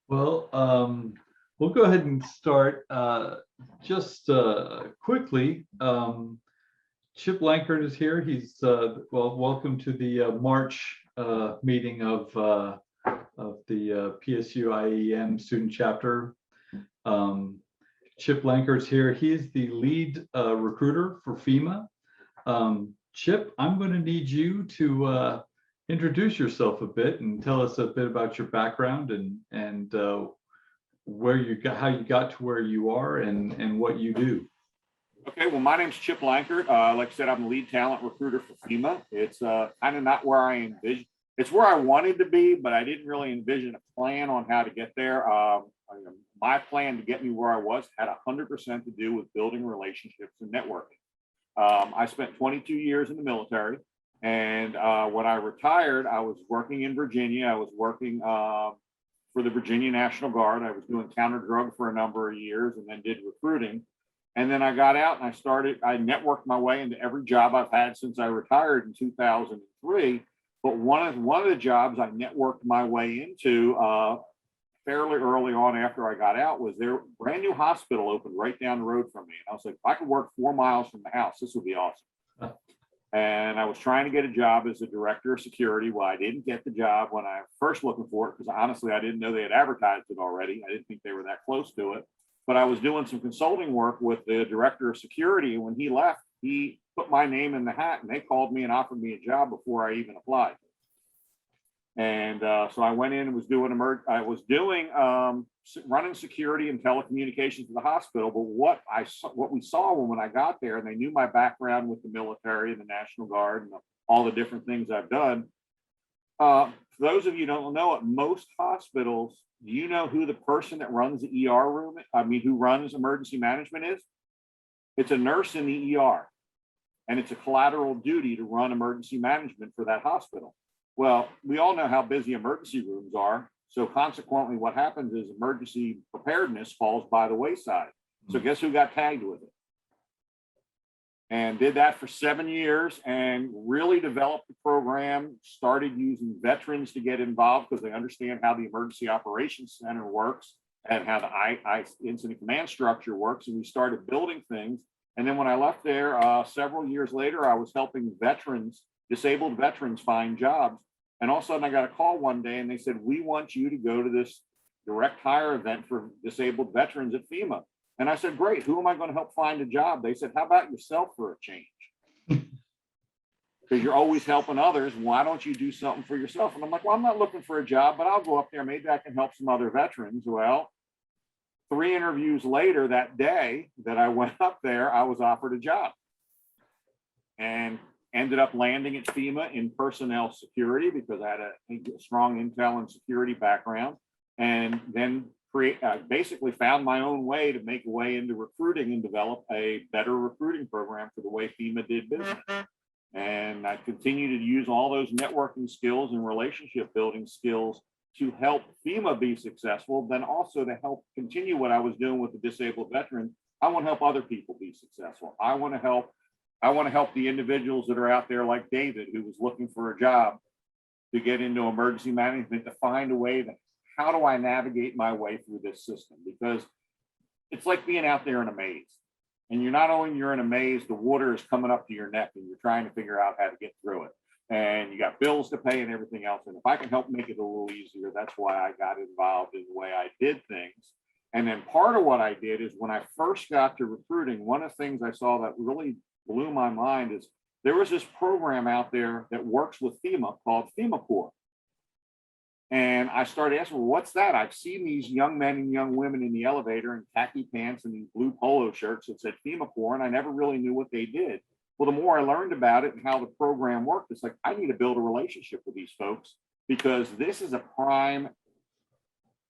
Well, we'll go ahead and start just quickly. Chip Lankert is here. He's well, welcome to the March meeting of the PSU IAEM student chapter. Chip Lankert's here. He's the lead recruiter for FEMA. Chip, I'm going to need you to introduce yourself a bit and tell us a bit about your background and where you got, how you got to where you are, and what you do. Okay, well, my name's Chip Lankert. Like I said, I'm the lead talent recruiter for FEMA. It's kind of not where I envisioned. It's where I wanted to be, but I didn't really envision a plan on how to get there. My plan to get me where I was had 100% to do with building relationships and networking. I spent 22 years in the military, and when I retired, I was working in Virginia. I was working for the Virginia National Guard. I was doing counter drug for a number of years, and then did recruiting. And then I got out and I networked my way into every job I've had since I retired in 2003. But one of the jobs I networked my way into fairly early on after I got out was their brand new hospital opened right down the road from me. And I was like, if I could work 4 miles from the house, this would be awesome. And I was trying to get a job as a director of security. Well, I didn't get the job when I first looking for it, because honestly, I didn't know they had advertised it already. I didn't think they were that close to it. But I was doing some consulting work with the director of security. And when he left, he put my name in the hat and they called me and offered me a job before I even applied. And so I went in and was doing running security and telecommunications for the hospital. But what we saw when I got there, and they knew my background with the military and the National Guard and all the different things I've done. For those of you who don't know, at most hospitals, do you know who the person that runs the ER room, who runs emergency management is? It's a nurse in the ER, and it's a collateral duty to run emergency management for that hospital. Well, we all know how busy emergency rooms are. So consequently, what happens is emergency preparedness falls by the wayside. So guess who got tagged with it? And did that for 7 years and really developed the program, started using veterans to get involved because they understand how the Emergency Operations Center works and how the incident command structure works. And we started building things. And then when I left there several years later, I was helping disabled veterans find jobs. And all of a sudden I got a call one day and they said, we want you to go to this direct hire event for disabled veterans at FEMA. And I said, great, who am I going to help find a job? They said, how about yourself for a change? Because you're always helping others. Why don't you do something for yourself? And I'm like, well, I'm not looking for a job, but I'll go up there. Maybe I can help some other veterans. Well, 3 interviews later that day that I went up there, I was offered a job and ended up landing at FEMA in personnel security because I had a strong intel and security background, and then basically found my own way to make a way into recruiting and develop a better recruiting program for the way FEMA did business. And I continue to use all those networking skills and relationship building skills to help FEMA be successful, then also to help continue what I was doing with the disabled veterans. I want to help other people be successful. I want to help the individuals that are out there like David, who was looking for a job to get into emergency management, to find a way to, how do I navigate my way through this system? Because it's like being out there in a maze. And you're in a maze, the water is coming up to your neck and you're trying to figure out how to get through it. And you got bills to pay and everything else. And if I can help make it a little easier, that's why I got involved in the way I did things. And then part of what I did is when I first got to recruiting, one of the things I saw that really blew my mind is there was this program out there that works with FEMA called FEMA Corps. And I started asking, well, what's that? I've seen these young men and young women in the elevator in khaki pants and these blue polo shirts that said FEMA Corps, and I never really knew what they did. Well, the more I learned about it and how the program worked, it's like, I need to build a relationship with these folks because this is a prime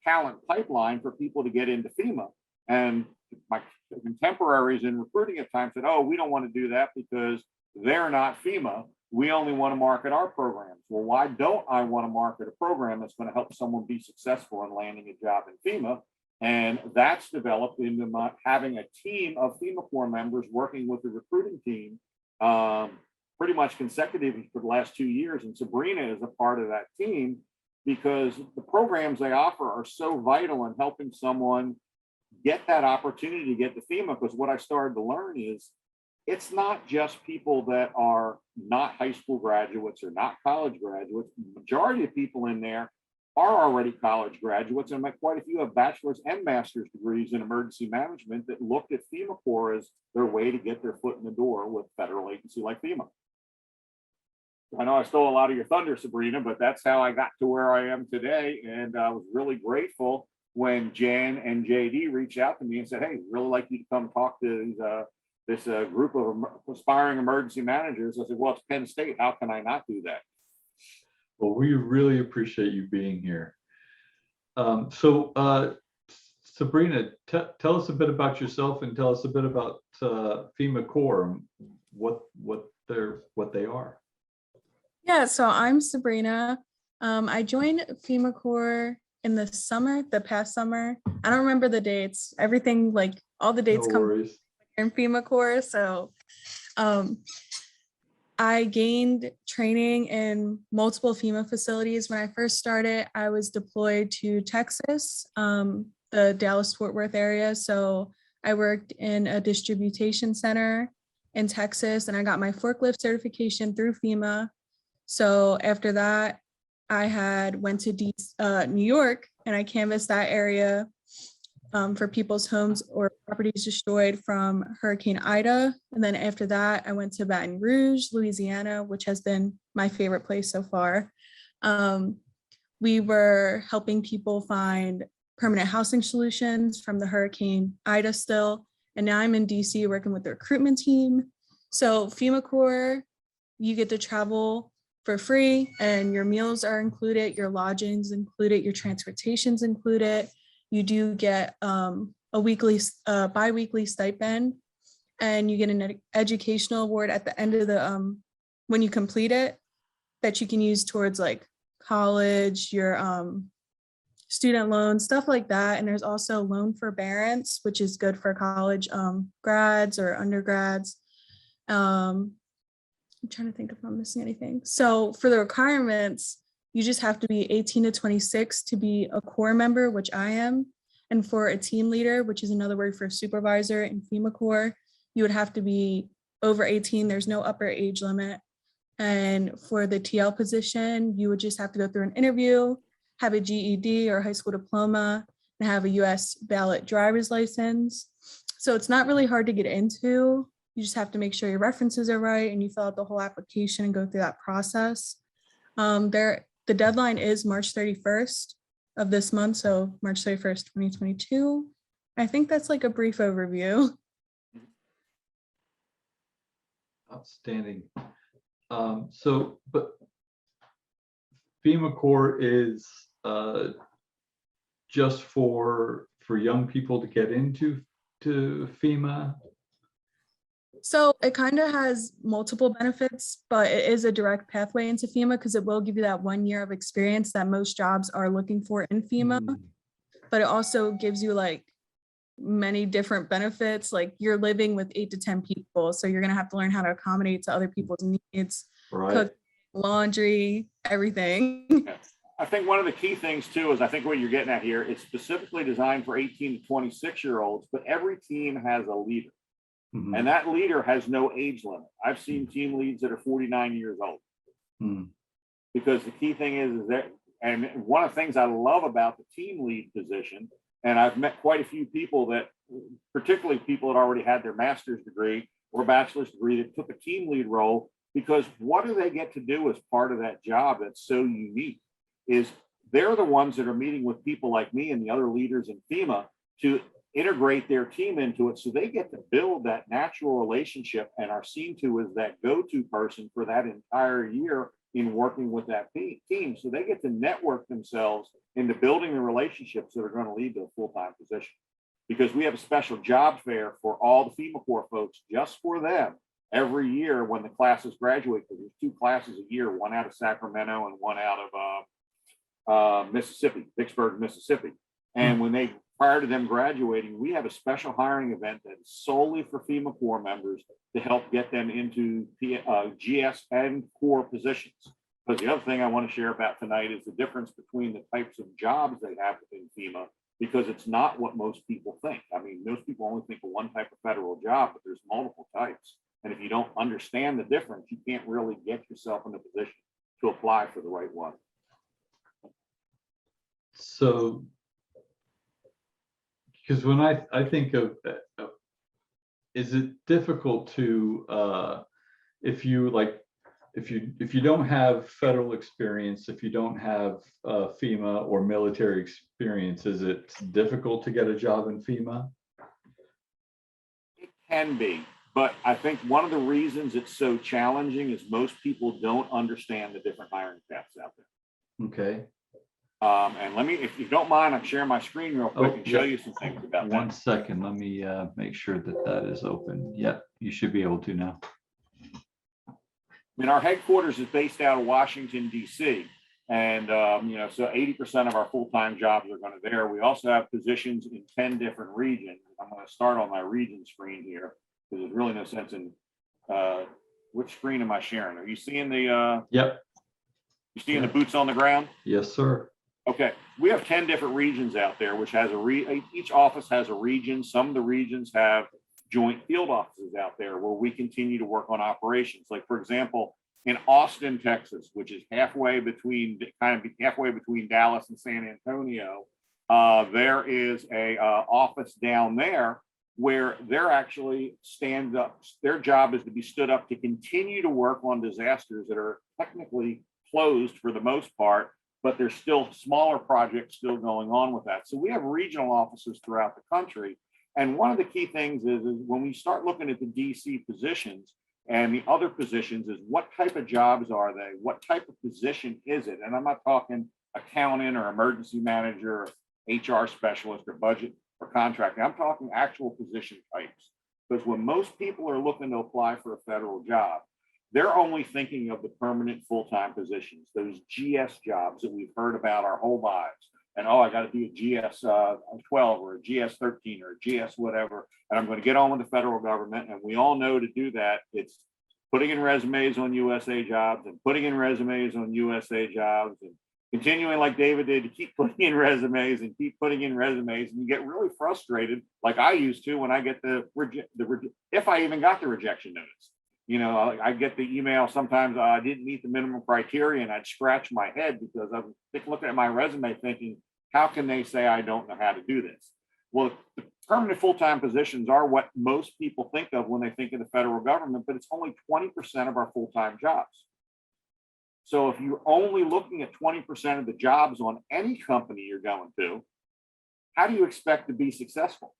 talent pipeline for people to get into FEMA. And my contemporaries in recruiting at times said, oh, we don't want to do that because they're not FEMA. We only want to market our programs. Well, why don't I want to market a program that's going to help someone be successful in landing a job in FEMA? And that's developed into having a team of FEMA Corps members working with the recruiting team pretty much consecutively for the last 2 years. And Sabrina is a part of that team. because the programs they offer are so vital in helping someone get that opportunity to get to FEMA. Because what I started to learn is it's not just people that are not high school graduates or not college graduates. The majority of people in there are already college graduates, and quite a few have bachelor's and master's degrees in emergency management that looked at FEMA Corps as their way to get their foot in the door with a federal agency like FEMA. I know I stole a lot of your thunder, Sabrina, but that's how I got to where I am today. And I was really grateful when Jan and JD reached out to me and said, hey, really like you to come talk to this group of aspiring emergency managers. I said, well, it's Penn State. How can I not do that? Well, we really appreciate you being here. Sabrina, tell us a bit about yourself and tell us a bit about FEMA Corps, what they are. Yeah, so I'm Sabrina. I joined FEMA Corps in the past summer. I don't remember the dates. Everything, like all the dates come in FEMA Corps. So I gained training in multiple FEMA facilities. When I first started, I was deployed to Texas, the Dallas-Fort Worth area. So I worked in a distribution center in Texas, and I got my forklift certification through FEMA. So after that, I went to New York, and I canvassed that area for people's homes or properties destroyed from Hurricane Ida. And then after that, I went to Baton Rouge, Louisiana, which has been my favorite place so far. We were helping people find permanent housing solutions from the Hurricane Ida still. And now I'm in DC working with the recruitment team. So FEMA Corps, you get to travel for free, and your meals are included, your lodgings included, your transportation's included. You do get a bi-weekly stipend, and you get an educational award at the end of the when you complete it, that you can use towards like college, your student loans, stuff like that. And there's also loan forbearance, which is good for college grads or undergrads. I'm trying to think if I'm missing anything. So for the requirements, you just have to be 18 to 26 to be a Corps member, which I am. And for a team leader, which is another word for supervisor in FEMA Corps, you would have to be over 18. There's no upper age limit. And for the TL position, you would just have to go through an interview, have a GED or high school diploma, and have a US ballot driver's license. So it's not really hard to get into. You just have to make sure your references are right and you fill out the whole application and go through that process. The deadline is March 31st of this month, so March 31st, 2022. I think that's like a brief overview. Outstanding. But FEMA Corps is just for young people to get into FEMA? So it kind of has multiple benefits, but it is a direct pathway into FEMA because it will give you that 1 year of experience that most jobs are looking for in FEMA. But it also gives you like many different benefits. Like you're living with 8 to 10 people. So you're going to have to learn how to accommodate to other people's needs, cook, laundry, everything. I think one of the key things too is I think what you're getting at here, it's specifically designed for 18 to 26-year-olds, but every team has a leader. Mm-hmm. And that leader has no age limit. I've seen team leads that are 49 years old. Mm-hmm. Because the key thing is that, and one of the things I love about the team lead position, and I've met quite a few people that, particularly people that already had their master's degree or bachelor's degree that took a team lead role, because what do they get to do as part of that job that's so unique is they're the ones that are meeting with people like me and the other leaders in FEMA to integrate their team into it. So they get to build that natural relationship and are seen to as that go-to person for that entire year in working with that team. So they get to network themselves into building the relationships that are going to lead to a full-time position. Because we have a special job fair for all the FEMA Corps folks, just for them, every year when the classes graduate. Because there's 2 classes a year, one out of Sacramento and one out of Mississippi, Vicksburg, Mississippi. And when they, prior to them graduating, we have a special hiring event that is solely for FEMA Corps members to help get them into GS and Corps positions. But the other thing I want to share about tonight is the difference between the types of jobs they have within FEMA, because it's not what most people think. I mean, most people only think of one type of federal job, but there's multiple types. And if you don't understand the difference, you can't really get yourself in a position to apply for the right one. So, because when I think of, is it difficult to, if you don't have federal experience, if you don't have FEMA or military experience, is it difficult to get a job in FEMA? It can be, but I think one of the reasons it's so challenging is most people don't understand the different hiring paths out there. Okay. And let me, if you don't mind, I'm sharing my screen real quick and show you some things about that. 1 second. Let me make sure that that is open. Yep, you should be able to now. I mean, our headquarters is based out of Washington, D.C. And, so 80% of our full-time jobs are going to there. We also have positions in 10 different regions. I'm going to start on my region screen here because there's really no sense in which screen am I sharing? Are you seeing the Yep. You seeing the boots on the ground? Yes, sir. Okay, we have 10 different regions out there, which has each office has a region. Some of the regions have joint field offices out there where we continue to work on operations. Like, for example, in Austin, Texas, which is halfway between Dallas and San Antonio, there is a office down there where they're actually stand up. Their job is to be stood up to continue to work on disasters that are technically closed for the most part, but there's still smaller projects still going on with that. So we have regional offices throughout the country. And one of the key things is when we start looking at the DC positions and the other positions is what type of jobs are they? What type of position is it? And I'm not talking accountant or emergency manager, or HR specialist or budget or contracting. I'm talking actual position types. Because when most people are looking to apply for a federal job, they're only thinking of the permanent full-time positions, those GS jobs that we've heard about our whole lives. And, oh, I got to do a GS 12 or a GS 13 or a GS whatever, and I'm going to get on with the federal government. And we all know to do that, it's putting in resumes on USA jobs and putting in resumes on USA jobs and continuing like David did to keep putting in resumes and keep putting in resumes. And you get really frustrated, like I used to when I get if I even got the rejection notice. You know, I get the email sometimes, I didn't meet the minimum criteria, and I'd scratch my head because I'm looking at my resume thinking, how can they say I don't know how to do this? Well, the permanent full-time positions are what most people think of when they think of the federal government, but it's only 20% of our full-time jobs. So if you're only looking at 20% of the jobs on any company you're going to, how do you expect to be successful?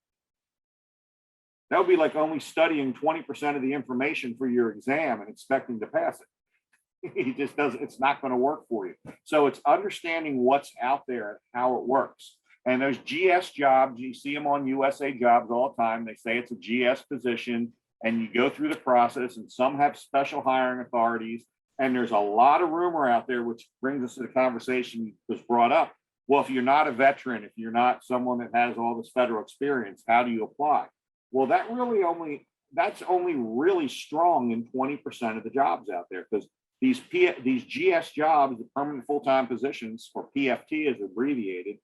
That would be like only studying 20% of the information for your exam and expecting to pass it. It just doesn't, it's not going to work for you. So it's understanding what's out there and how it works. And those GS jobs, you see them on USA jobs all the time. They say it's a GS position and you go through the process, and some have special hiring authorities. And there's a lot of rumor out there, which brings us to the conversation that was brought up. Well, if you're not a veteran, if you're not someone that has all this federal experience, how do you apply? Well, that's only really strong in 20% of the jobs out there, because these GS jobs, the permanent full-time positions, or PFT as abbreviated,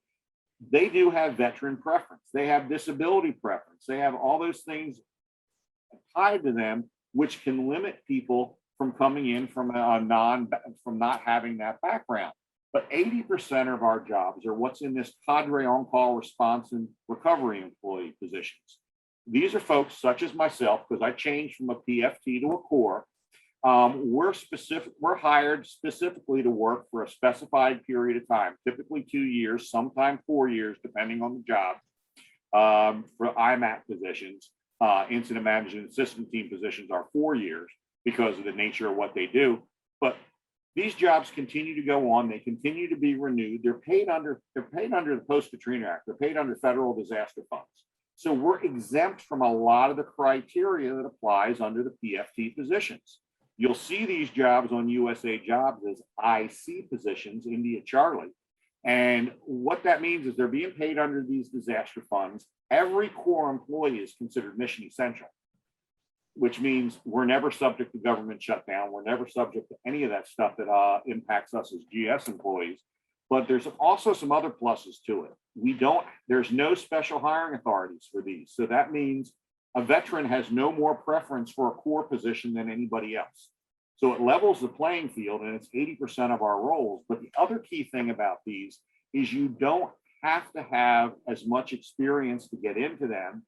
they do have veteran preference. They have disability preference. They have all those things tied to them, which can limit people from coming in from not having that background. But 80% of our jobs are what's in this cadre on-call response and recovery employee positions. These are folks such as myself, because I changed from a PFT to a core. We're hired specifically to work for a specified period of time, typically 2 years, sometimes 4 years, depending on the job. For IMAT positions, incident management system team positions are 4 years because of the nature of what they do. But these jobs continue to go on. They continue to be renewed. They're paid under the Post-Katrina Act. They're paid under federal disaster funds. So we're exempt from a lot of the criteria that applies under the PFT positions. You'll see these jobs on USA Jobs as IC positions, India Charlie. And what that means is they're being paid under these disaster funds. Every core employee is considered mission essential. which means we're never subject to government shutdown. We're never subject to any of that stuff that impacts us as GS employees. But there's also some other pluses to it. There's no special hiring authorities for these. So that means a veteran has no more preference for a core position than anybody else. So it levels the playing field, and it's 80% of our roles. But the other key thing about these is you don't have to have as much experience to get into them.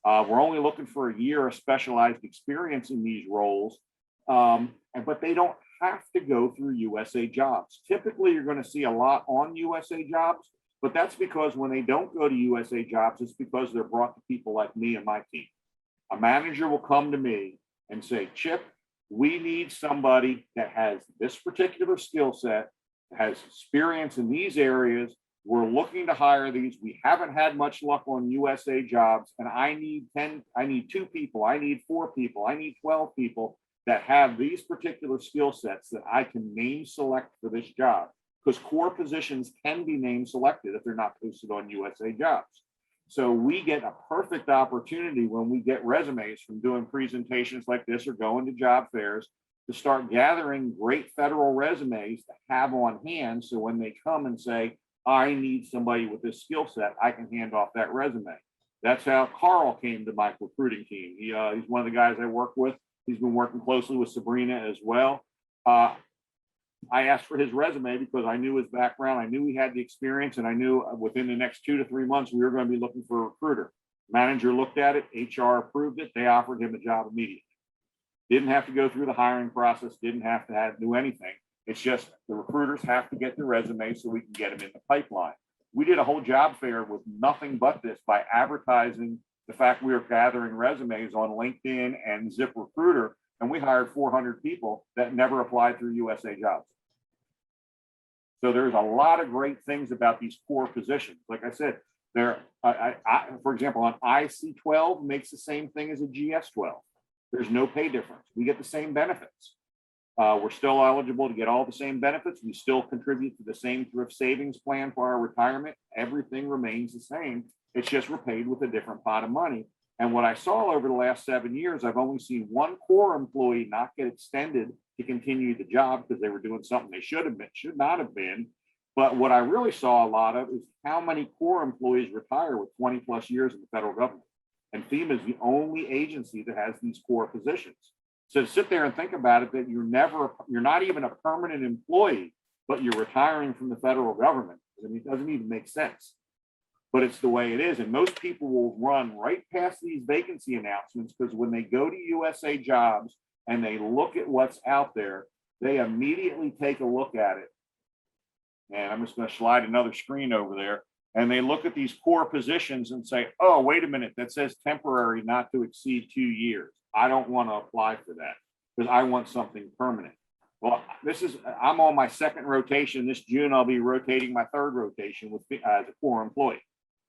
We're only looking for a year of specialized experience in these roles, but they don't have to go through USA Jobs. Typically, you're going to see a lot on USA Jobs, but that's because when they don't go to USA Jobs, it's because they're brought to people like me and my team. A manager will come to me and say, Chip, we need somebody that has this particular skill set, has experience in these areas. We're looking to hire these. We haven't had much luck on USA Jobs, and I need 2 people, I need 4 people, I need 12 people that have these particular skill sets that I can name select for this job, because core positions can be name selected if they're not posted on USA Jobs. So we get a perfect opportunity when we get resumes from doing presentations like this or going to job fairs to start gathering great federal resumes to have on hand. So when they come and say, I need somebody with this skill set, I can hand off that resume. That's how Carl came to my recruiting team. He's one of the guys I work with. He's been working closely with Sabrina as well. I asked for his resume because I knew his background. I knew he had the experience, and I knew within the next 2 to 3 months, we were going to be looking for a recruiter. Manager looked at it, HR approved it. They offered him a job immediately. Didn't have to go through the hiring process, didn't have to do anything. It's just the recruiters have to get the resume so we can get them in the pipeline. We did a whole job fair with nothing but this by advertising the fact we were gathering resumes on LinkedIn and ZipRecruiter, and we hired 400 people that never applied through USA Jobs. So there's a lot of great things about these core positions. Like I said, for example, an IC12 makes the same thing as a GS12. There's no pay difference. We get the same benefits. We're still eligible to get all the same benefits. We still contribute to the same thrift savings plan for our retirement. Everything remains the same. It's just we're paid with a different pot of money. And what I saw over the last 7 years, I've only seen one core employee not get extended to continue the job because they were doing something they should not have been. But what I really saw a lot of is how many core employees retire with 20 plus years in the federal government. And FEMA is the only agency that has these core positions. So to sit there and think about it, that you're not even a permanent employee, but you're retiring from the federal government. I mean, it doesn't even make sense, but it's the way it is. And most people will run right past these vacancy announcements because when they go to USA Jobs and they look at what's out there, they immediately take a look at it. And I'm just going to slide another screen over there. And they look at these core positions and say, oh, wait a minute, that says temporary not to exceed 2 years. I don't want to apply for that because I want something permanent. Well, I'm on my 2nd rotation. This June, I'll be rotating my 3rd rotation as a core employee.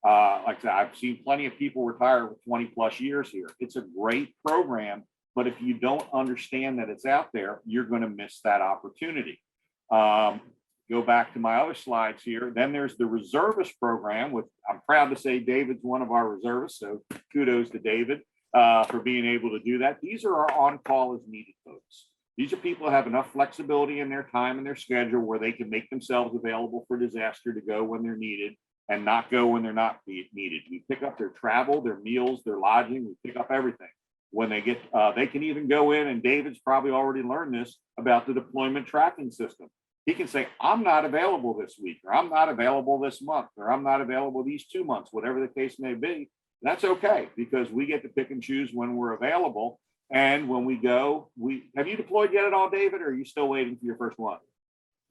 Like I said, I've seen plenty of people retire with 20 plus years here. It's a great program, but if you don't understand that it's out there, you're going to miss that opportunity. Go back to my other slides here. Then there's the reservist program, which I'm proud to say David's one of our reservists. So kudos to David for being able to do that. These are our on-call as needed folks. These are people who have enough flexibility in their time and their schedule where they can make themselves available for disaster to go when they're needed and not go when they're not needed. We pick up their travel, their meals, their lodging. We pick up everything. When they get, they can even go in, and David's probably already learned this about the deployment tracking system. He can say, I'm not available this week, or I'm not available this month, or I'm not available these 2 months, whatever the case may be. That's okay, because we get to pick and choose when we're available. And when we go, have you deployed yet at all, David, or are you still waiting for your first one?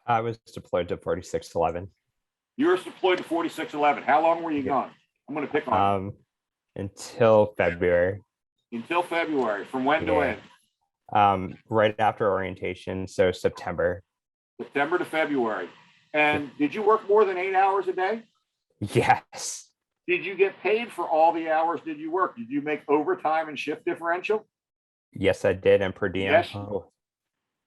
I was deployed to 4611. You were deployed to 4611. How long were you gone? I'm going to pick on you. Until February. Until February. From when to when? Right after orientation, so September. September to February. And did you work more than 8 hours a day? Yes. Did you get paid for all the hours did you work? Did you make overtime and shift differential? Yes, I did. And per diem. Yes,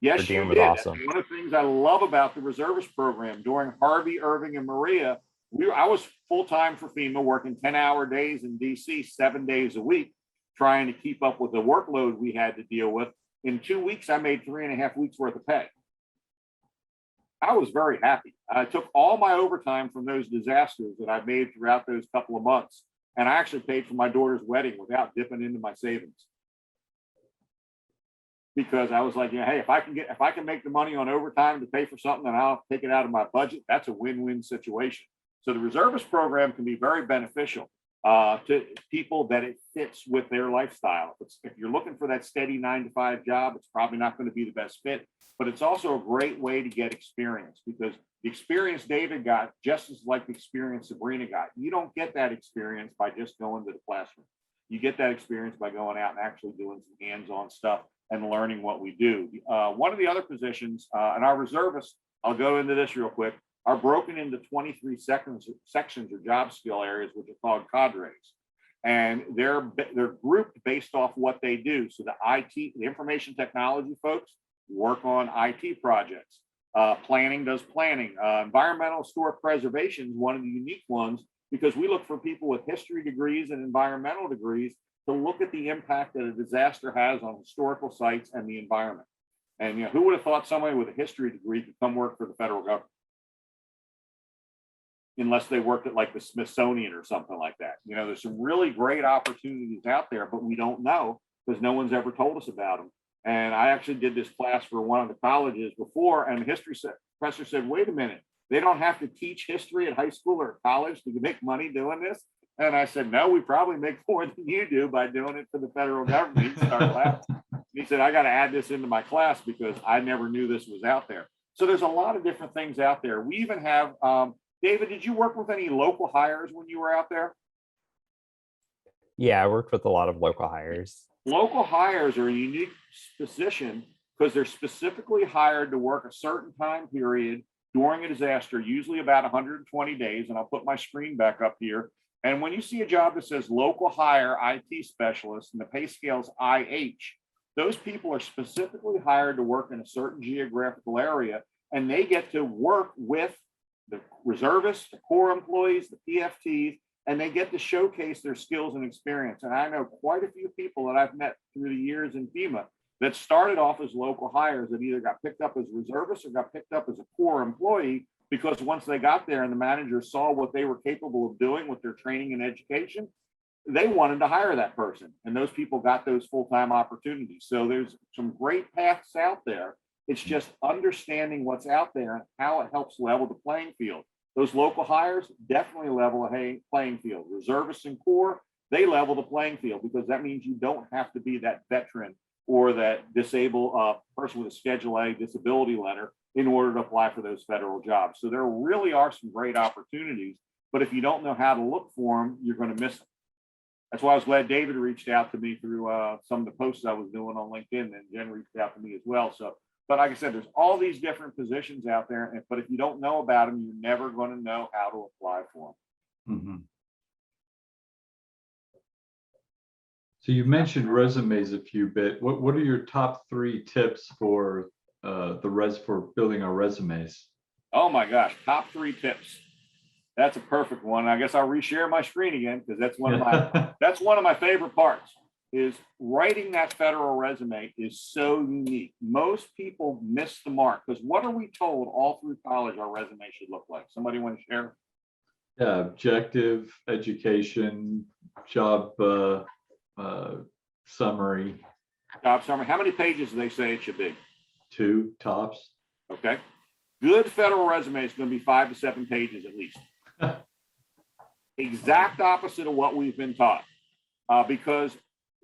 yes, per diem you was did. awesome. One of the things I love about the reservist program during Harvey, Irving, and Maria, I was full-time for FEMA, working 10-hour days in DC 7 days a week. trying to keep up with the workload we had to deal with. In 2 weeks, I made 3.5 weeks worth of pay. I was very happy. I took all my overtime from those disasters that I made throughout those couple of months, and I actually paid for my daughter's wedding without dipping into my savings. Because I was like, hey, if I can make the money on overtime to pay for something and I'll take it out of my budget, that's a win-win situation. So the reservist program can be very beneficial to people that it fits with their lifestyle. If you're looking for that steady 9-to-5 job, it's probably not going to be the best fit, but it's also a great way to get experience, because the experience David got just as like the experience Sabrina got. You don't get that experience by just going to the classroom. You get that experience by going out and actually doing some hands-on stuff and learning what we do. One of the other positions, and our reservists, I'll go into this real quick, are broken into 23 sections or job skill areas, which are called cadres. And they're grouped based off what they do. So the IT, the information technology folks work on IT projects. Planning does planning. Environmental historic preservation is one of the unique ones, because we look for people with history degrees and environmental degrees to look at the impact that a disaster has on historical sites and the environment. And who would have thought somebody with a history degree could come work for the federal government? Unless they worked at like the Smithsonian or something like that. There's some really great opportunities out there, but we don't know because no one's ever told us about them. And I actually did this class for one of the colleges before, and the history professor said, wait a minute, they don't have to teach history at high school or college to make money doing this? And I said, no, we probably make more than you do by doing it for the federal government. He started laughing. He said, I got to add this into my class because I never knew this was out there. So there's a lot of different things out there. We even have, David, did you work with any local hires when you were out there? Yeah, I worked with a lot of local hires. Local hires are a unique position because they're specifically hired to work a certain time period during a disaster, usually about 120 days. And I'll put my screen back up here. And when you see a job that says local hire IT specialist and the pay scale's IH, those people are specifically hired to work in a certain geographical area, and they get to work with the reservists, the Corps employees, the PFTs, and they get to showcase their skills and experience. And I know quite a few people that I've met through the years in FEMA that started off as local hires that either got picked up as reservists or got picked up as a Corps employee, because once they got there and the manager saw what they were capable of doing with their training and education, they wanted to hire that person. And those people got those full-time opportunities. So there's some great paths out there. It's just understanding what's out there and how it helps level the playing field. Those local hires definitely level a playing field. Reservists and Corps, they level the playing field, because that means you don't have to be that veteran or that disabled person with a Schedule A disability letter in order to apply for those federal jobs. So there really are some great opportunities, but if you don't know how to look for them, you're going to miss them. That's why I was glad David reached out to me through some of the posts I was doing on LinkedIn, and Jen reached out to me as well. So, but like I said, there's all these different positions out there, but if you don't know about them, you're never going to know how to apply for them. Mm-hmm. So you mentioned resumes a few bit. What are your top 3 tips for for building our resumes? Oh my gosh, top 3 tips. That's a perfect one. I guess I'll reshare my screen again, because that's one of my favorite parts. Is writing that federal resume is so unique. Most people miss the mark, because what are we told all through college our resume should look like? Somebody want to share? Yeah, objective, education, job summary. Job summary. How many pages do they say it should be? 2 tops. Okay. Good federal resume is going to be 5 to 7 pages at least. Exact opposite of what we've been taught, because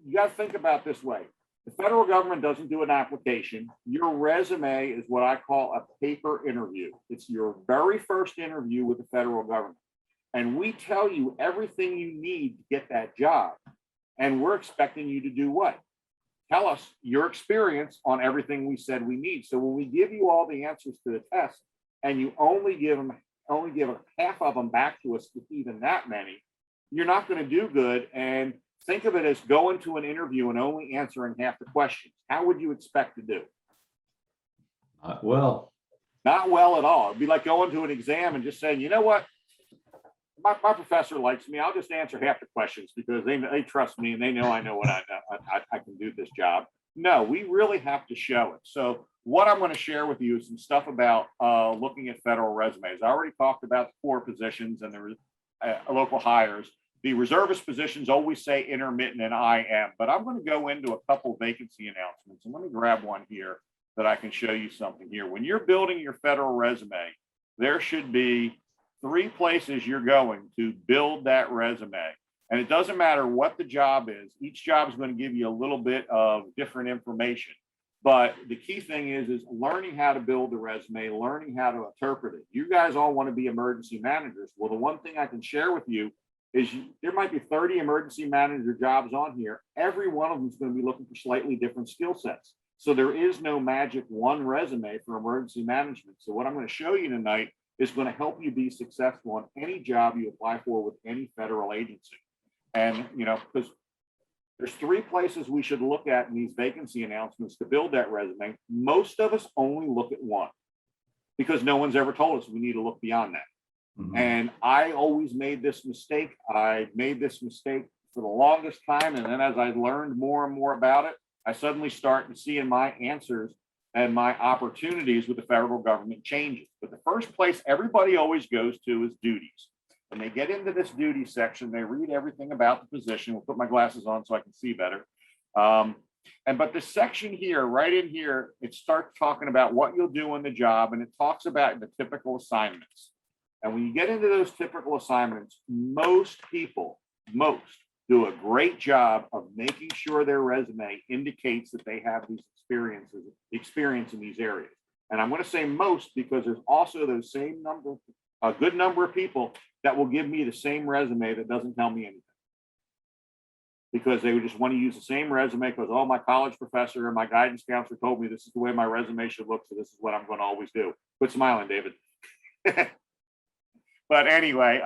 you got to think about this way. The federal government doesn't do an application. Your resume is what I call a paper interview. It's your very first interview with the federal government. And we tell you everything you need to get that job. And we're expecting you to do what? Tell us your experience on everything we said we need. So when we give you all the answers to the test, and you only give half of them back to us, if even that many, you're not going to do good. And think of it as going to an interview and only answering half the questions. How would you expect to do? Not well. Not well at all. It'd be like going to an exam and just saying, you know what? my professor likes me. I'll just answer half the questions because they trust me and they know I know what I know. I can do this job. No, we really have to show it. So what I'm going to share with you is some stuff about looking at federal resumes. I already talked about the core positions and the local hires. The reservist positions always say intermittent and IM, but I'm going to go into a couple vacancy announcements. And let me grab one here that I can show you something here. When you're building your federal resume, there should be 3 places you're going to build that resume. And it doesn't matter what the job is. Each job is going to give you a little bit of different information. But the key thing is learning how to build the resume, learning how to interpret it. You guys all want to be emergency managers. Well, the one thing I can share with you is there might be 30 emergency manager jobs on here. Every one of them is going to be looking for slightly different skill sets. So there is no magic one resume for emergency management. So what I'm going to show you tonight is going to help you be successful on any job you apply for with any federal agency. And, you know, because there's 3 places we should look at in these vacancy announcements to build that resume. Most of us only look at one because no one's ever told us we need to look beyond that. Mm-hmm. And I always made this mistake. I made this mistake for the longest time. And then as I learned more and more about it, I suddenly started seeing my answers and my opportunities with the federal government changes. But the first place everybody always goes to is duties. When they get into this duty section, they read everything about the position. We'll put my glasses on so I can see better. But this section here, right in here, it starts talking about what you'll do in the job, and it talks about the typical assignments. And when you get into those typical assignments, most people do a great job of making sure their resume indicates that they have these experience in these areas. And I'm going to say most because there's also those same number, a good number of people that will give me the same resume that doesn't tell me anything. Because they would just want to use the same resume because, oh, my college professor and my guidance counselor told me this is the way my resume should look, so this is what I'm going to always do. Quit smiling, David. But anyway,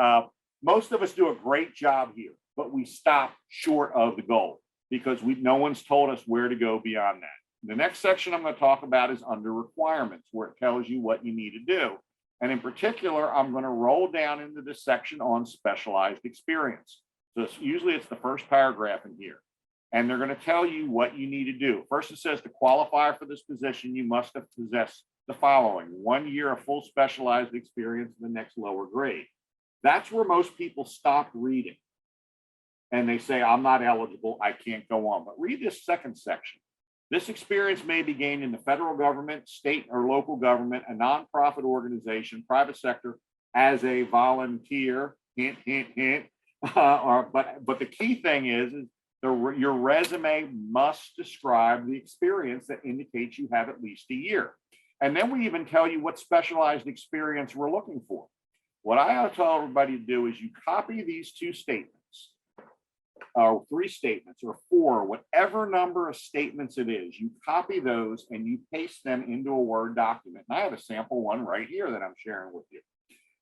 most of us do a great job here, but we stop short of the goal because no one's told us where to go beyond that. The next section I'm going to talk about is under requirements, where it tells you what you need to do. And in particular, I'm going to roll down into this section on specialized experience. So usually it's the first paragraph in here. And they're going to tell you what you need to do. First, it says to qualify for this position, you must have possessed the following: 1 year of full specialized experience in the next lower grade. That's where most people stop reading. And they say, I'm not eligible, I can't go on. But read this second section. This experience may be gained in the federal government, state or local government, a nonprofit organization, private sector, as a volunteer, hint, hint, hint. But the key thing is your resume must describe the experience that indicates you have at least a year. And then we even tell you what specialized experience we're looking for. What I tell everybody to do is you copy these 2 statements, or 3 statements, or 4, whatever number of statements it is, you copy those and you paste them into a Word document. And I have a sample one right here that I'm sharing with you.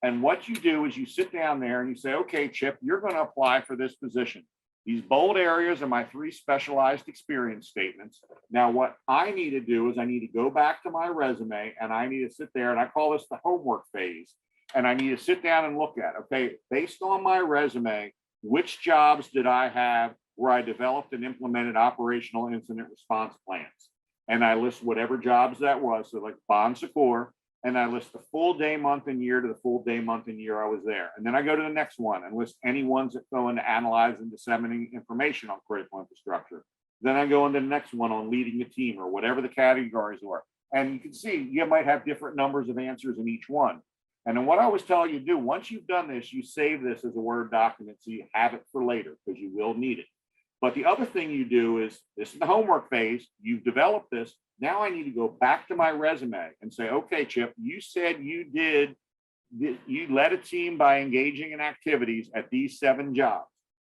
And what you do is you sit down there and you say, okay, Chip, you're going to apply for this position. These bold areas are my 3 specialized experience statements. Now, what I need to do is I need to go back to my resume and I need to sit there, and I call this the homework phase. And I need to sit down and look at, okay, based on my resume, which jobs did I have where I developed and implemented operational incident response plans? And I list whatever jobs that was. So like Bon Secours, and I list the full day, month, and year to the full day, month, and year I was there. And then I go to the next one and list any ones that go into analyze and disseminating information on critical infrastructure. Then I go into the next one on leading a team or whatever the categories are. And you can see you might have different numbers of answers in each one. And then what I always tell you to do, once you've done this, you save this as a Word document so you have it for later because you will need it. But the other thing you do is, this is the homework phase, you've developed this. Now I need to go back to my resume and say, okay, Chip, you said you led a team by engaging in activities at these 7 jobs.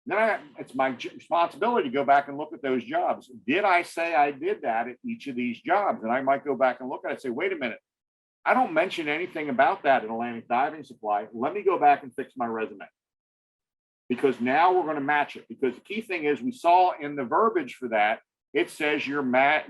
Then it's my responsibility to go back and look at those jobs. Did I say I did that at each of these jobs? And I might go back and look at it and say, wait a minute, I don't mention anything about that in Atlantic Diving Supply. Let me go back and fix my resume. Because now we're going to match it. Because the key thing is, we saw in the verbiage for that, it says your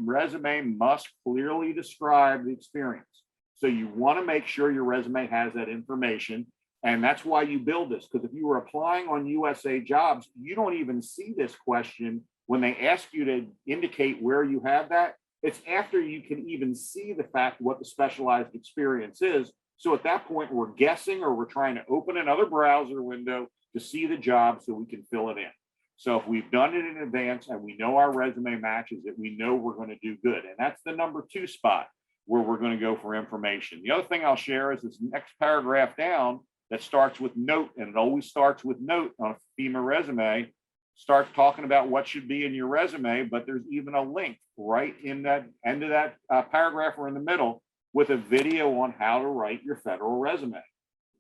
resume must clearly describe the experience. So you want to make sure your resume has that information. And that's why you build this, because if you were applying on USA Jobs, you don't even see this question when they ask you to indicate where you have that. It's after you can even see the fact what the specialized experience is. So at that point, we're guessing, or we're trying to open another browser window to see the job so we can fill it in. So if we've done it in advance and we know our resume matches it, we know we're going to do good. And that's the number 2 spot where we're going to go for information. The other thing I'll share is this next paragraph down that starts with note, and it always starts with note on a FEMA resume, starts talking about what should be in your resume, but there's even a link right in that end of that paragraph or in the middle with a video on how to write your federal resume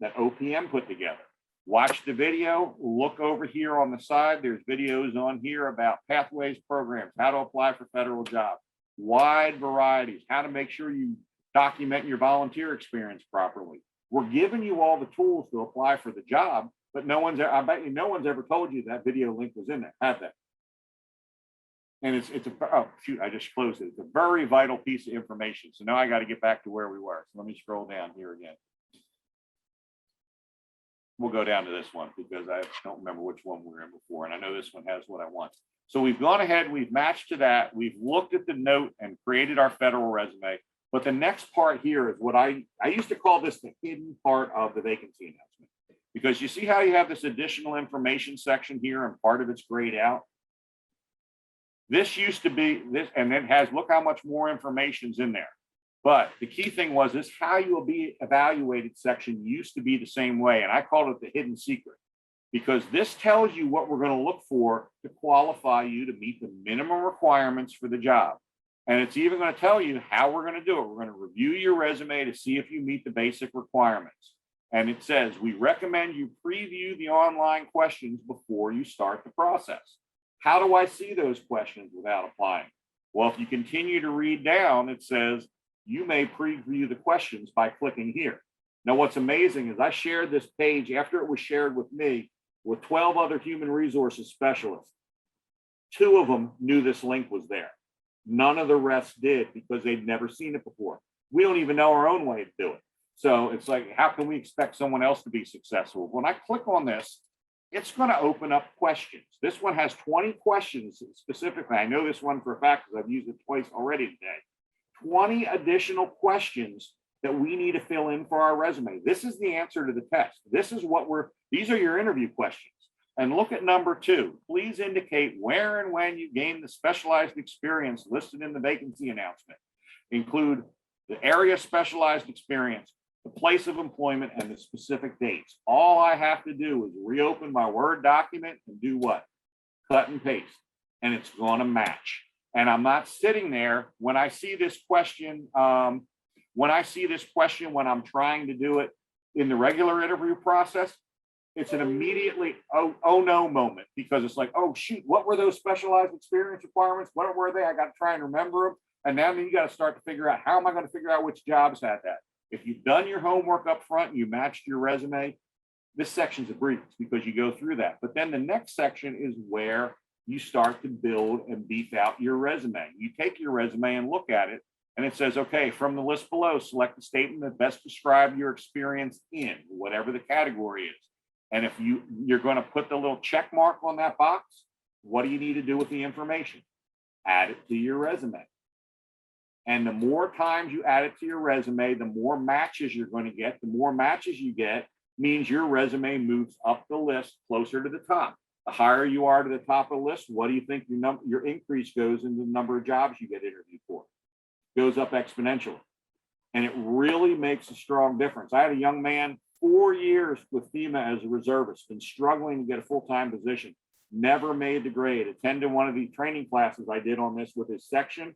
that OPM put together. Watch the video, look over here on the side. There's videos on here about pathways programs, how to apply for federal jobs, wide varieties, how to make sure you document your volunteer experience properly. We're giving you all the tools to apply for the job, but I bet you no one's ever told you that video link was in there. Have that. And oh shoot, I just closed it. It's a very vital piece of information. So now I got to get back to where we were. So let me scroll down here again. We'll go down to this one because I don't remember which one we were in before. And I know this one has what I want. So we've gone ahead, we've matched to that. We've looked at the note and created our federal resume. But the next part here is what I used to call this the hidden part of the vacancy announcement. Because you see how you have this additional information section here and part of it's grayed out. This used to be this, and it has, look how much more information's in there. But the key thing was this how you will be evaluated section used to be the same way. And I called it the hidden secret because this tells you what we're going to look for to qualify you to meet the minimum requirements for the job. And it's even going to tell you how we're going to do it. We're going to review your resume to see if you meet the basic requirements. And it says, we recommend you preview the online questions before you start the process. How do I see those questions without applying? Well, if you continue to read down, it says, you may preview the questions by clicking here. Now, what's amazing is I shared this page after it was shared with me with 12 other human resources specialists. 2 of them knew this link was there. None of the rest did because they'd never seen it before. We don't even know our own way to do it. So it's like, how can we expect someone else to be successful? When I click on this, it's going to open up questions. This one has 20 questions specifically. I know this one for a fact because I've used it twice already today. 20 additional questions that we need to fill in for our resume. This is the answer to the test. This is what these are your interview questions. And look at number 2. Please indicate where and when you gained the specialized experience listed in the vacancy announcement. Include the area specialized experience, the place of employment, and the specific dates. All I have to do is reopen my Word document and do what? Cut and paste. And it's going to match. And I'm not sitting there when I see this question, when I'm trying to do it in the regular interview process, it's an immediately, oh no moment, because it's like, oh shoot, what were those specialized experience requirements? What were they? I got to try and remember them. And now you got to start to figure out, how am I going to figure out which jobs had that? If you've done your homework up front and you matched your resume, this section's a breeze because you go through that. But then the next section is where you start to build and beef out your resume. You take your resume and look at it, and it says, okay, from the list below, select the statement that best describes your experience in whatever the category is. And if you're going to put the little check mark on that box, what do you need to do with the information? Add it to your resume. And the more times you add it to your resume, the more matches you're going to get. The more matches you get means your resume moves up the list closer to the top. The higher you are to the top of the list, what do you think your increase goes in the number of jobs you get interviewed for? It goes up exponentially. And it really makes a strong difference. I had a young man, 4 years with FEMA as a reservist, been struggling to get a full-time position, never made the grade, attended one of the training classes I did on this with his section.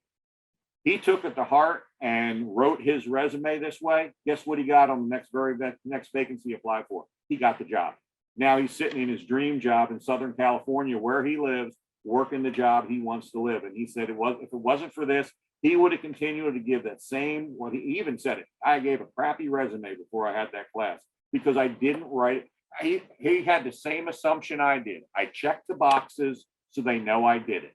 He took it to heart and wrote his resume this way. Guess what he got on the next vacancy he applied for? He got the job. Now he's sitting in his dream job in Southern California where he lives, working the job he wants to live. And he said if it wasn't for this, he would have continued to give that same, well, he even said it, I gave a crappy resume before I had that class because I didn't write it. He had the same assumption I did. I checked the boxes so they know I did it.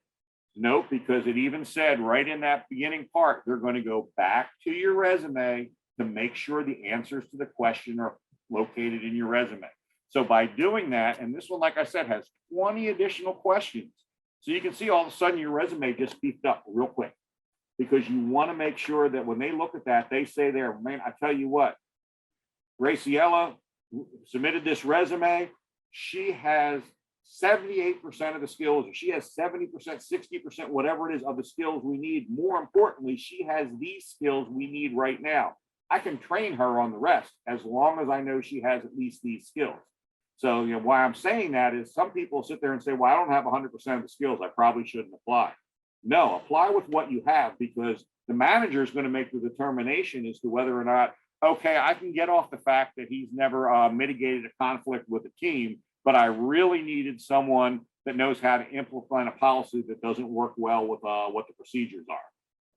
Nope, because it even said right in that beginning part, they're going to go back to your resume to make sure the answers to the question are located in your resume. So by doing that, and this one, like I said, has 20 additional questions. So you can see all of a sudden your resume just beefed up real quick, because you want to make sure that when they look at that, they say there, man, I tell you what, Graciela submitted this resume. She has 78% of the skills, or she has 70%, 60%, whatever it is of the skills we need. More importantly, she has these skills we need right now. I can train her on the rest as long as I know she has at least these skills. So, why I'm saying that is some people sit there and say, well, I don't have 100% of the skills, I probably shouldn't apply. No, apply with what you have, because the manager is going to make the determination as to whether or not, okay, I can get off the fact that he's never mitigated a conflict with a team, but I really needed someone that knows how to implement a policy that doesn't work well with what the procedures are.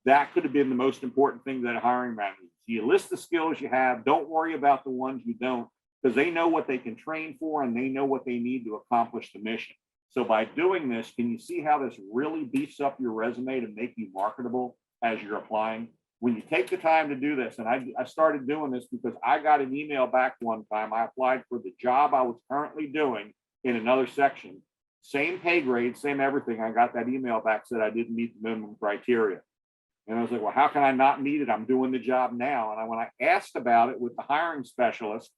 That could have been the most important thing that a hiring manager. You list the skills you have. Don't worry about the ones you don't, because they know what they can train for and they know what they need to accomplish the mission. So by doing this, can you see how this really beefs up your resume to make you marketable as you're applying? When you take the time to do this, and I started doing this because I got an email back one time. I applied for the job I was currently doing in another section, same pay grade, same everything. I got that email back, said I didn't meet the minimum criteria. And I was like, well, how can I not meet it? I'm doing the job now. And when I asked about it with the hiring specialist,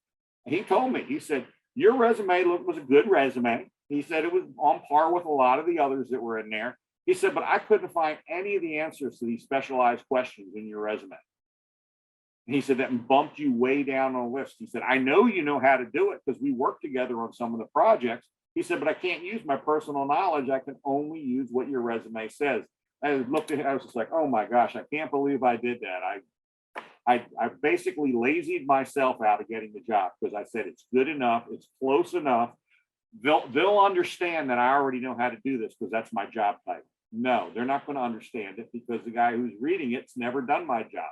he told me, he said, your resume was a good resume. He said it was on par with a lot of the others that were in there. He said, but I couldn't find any of the answers to these specialized questions in your resume. And he said that bumped you way down on the list. He said, I know you know how to do it because we worked together on some of the projects. He said, but I can't use my personal knowledge. I can only use what your resume says. I looked at it, I was just like, oh my gosh, I can't believe I did that. I basically lazied myself out of getting the job because I said it's good enough, it's close enough. They'll understand that I already know how to do this because that's my job type. No, they're not going to understand it because the guy who's reading it's never done my job.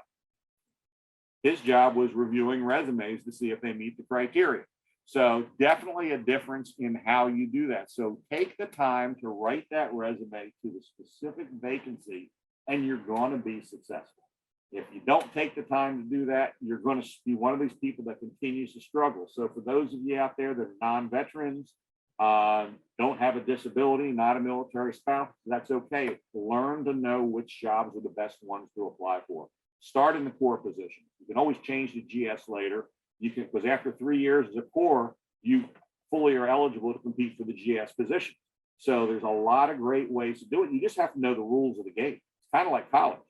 His job was reviewing resumes to see if they meet the criteria. So definitely a difference in how you do that. So take the time to write that resume to the specific vacancy and you're going to be successful. If you don't take the time to do that, you're going to be one of these people that continues to struggle. So for those of you out there that are non-veterans, don't have a disability, not a military spouse, that's okay. Learn to know which jobs are the best ones to apply for. Start in the core position. You can always change the GS later. You can, because after 3 years as a core, you fully are eligible to compete for the GS position. So there's a lot of great ways to do it. You just have to know the rules of the game. It's kind of like college.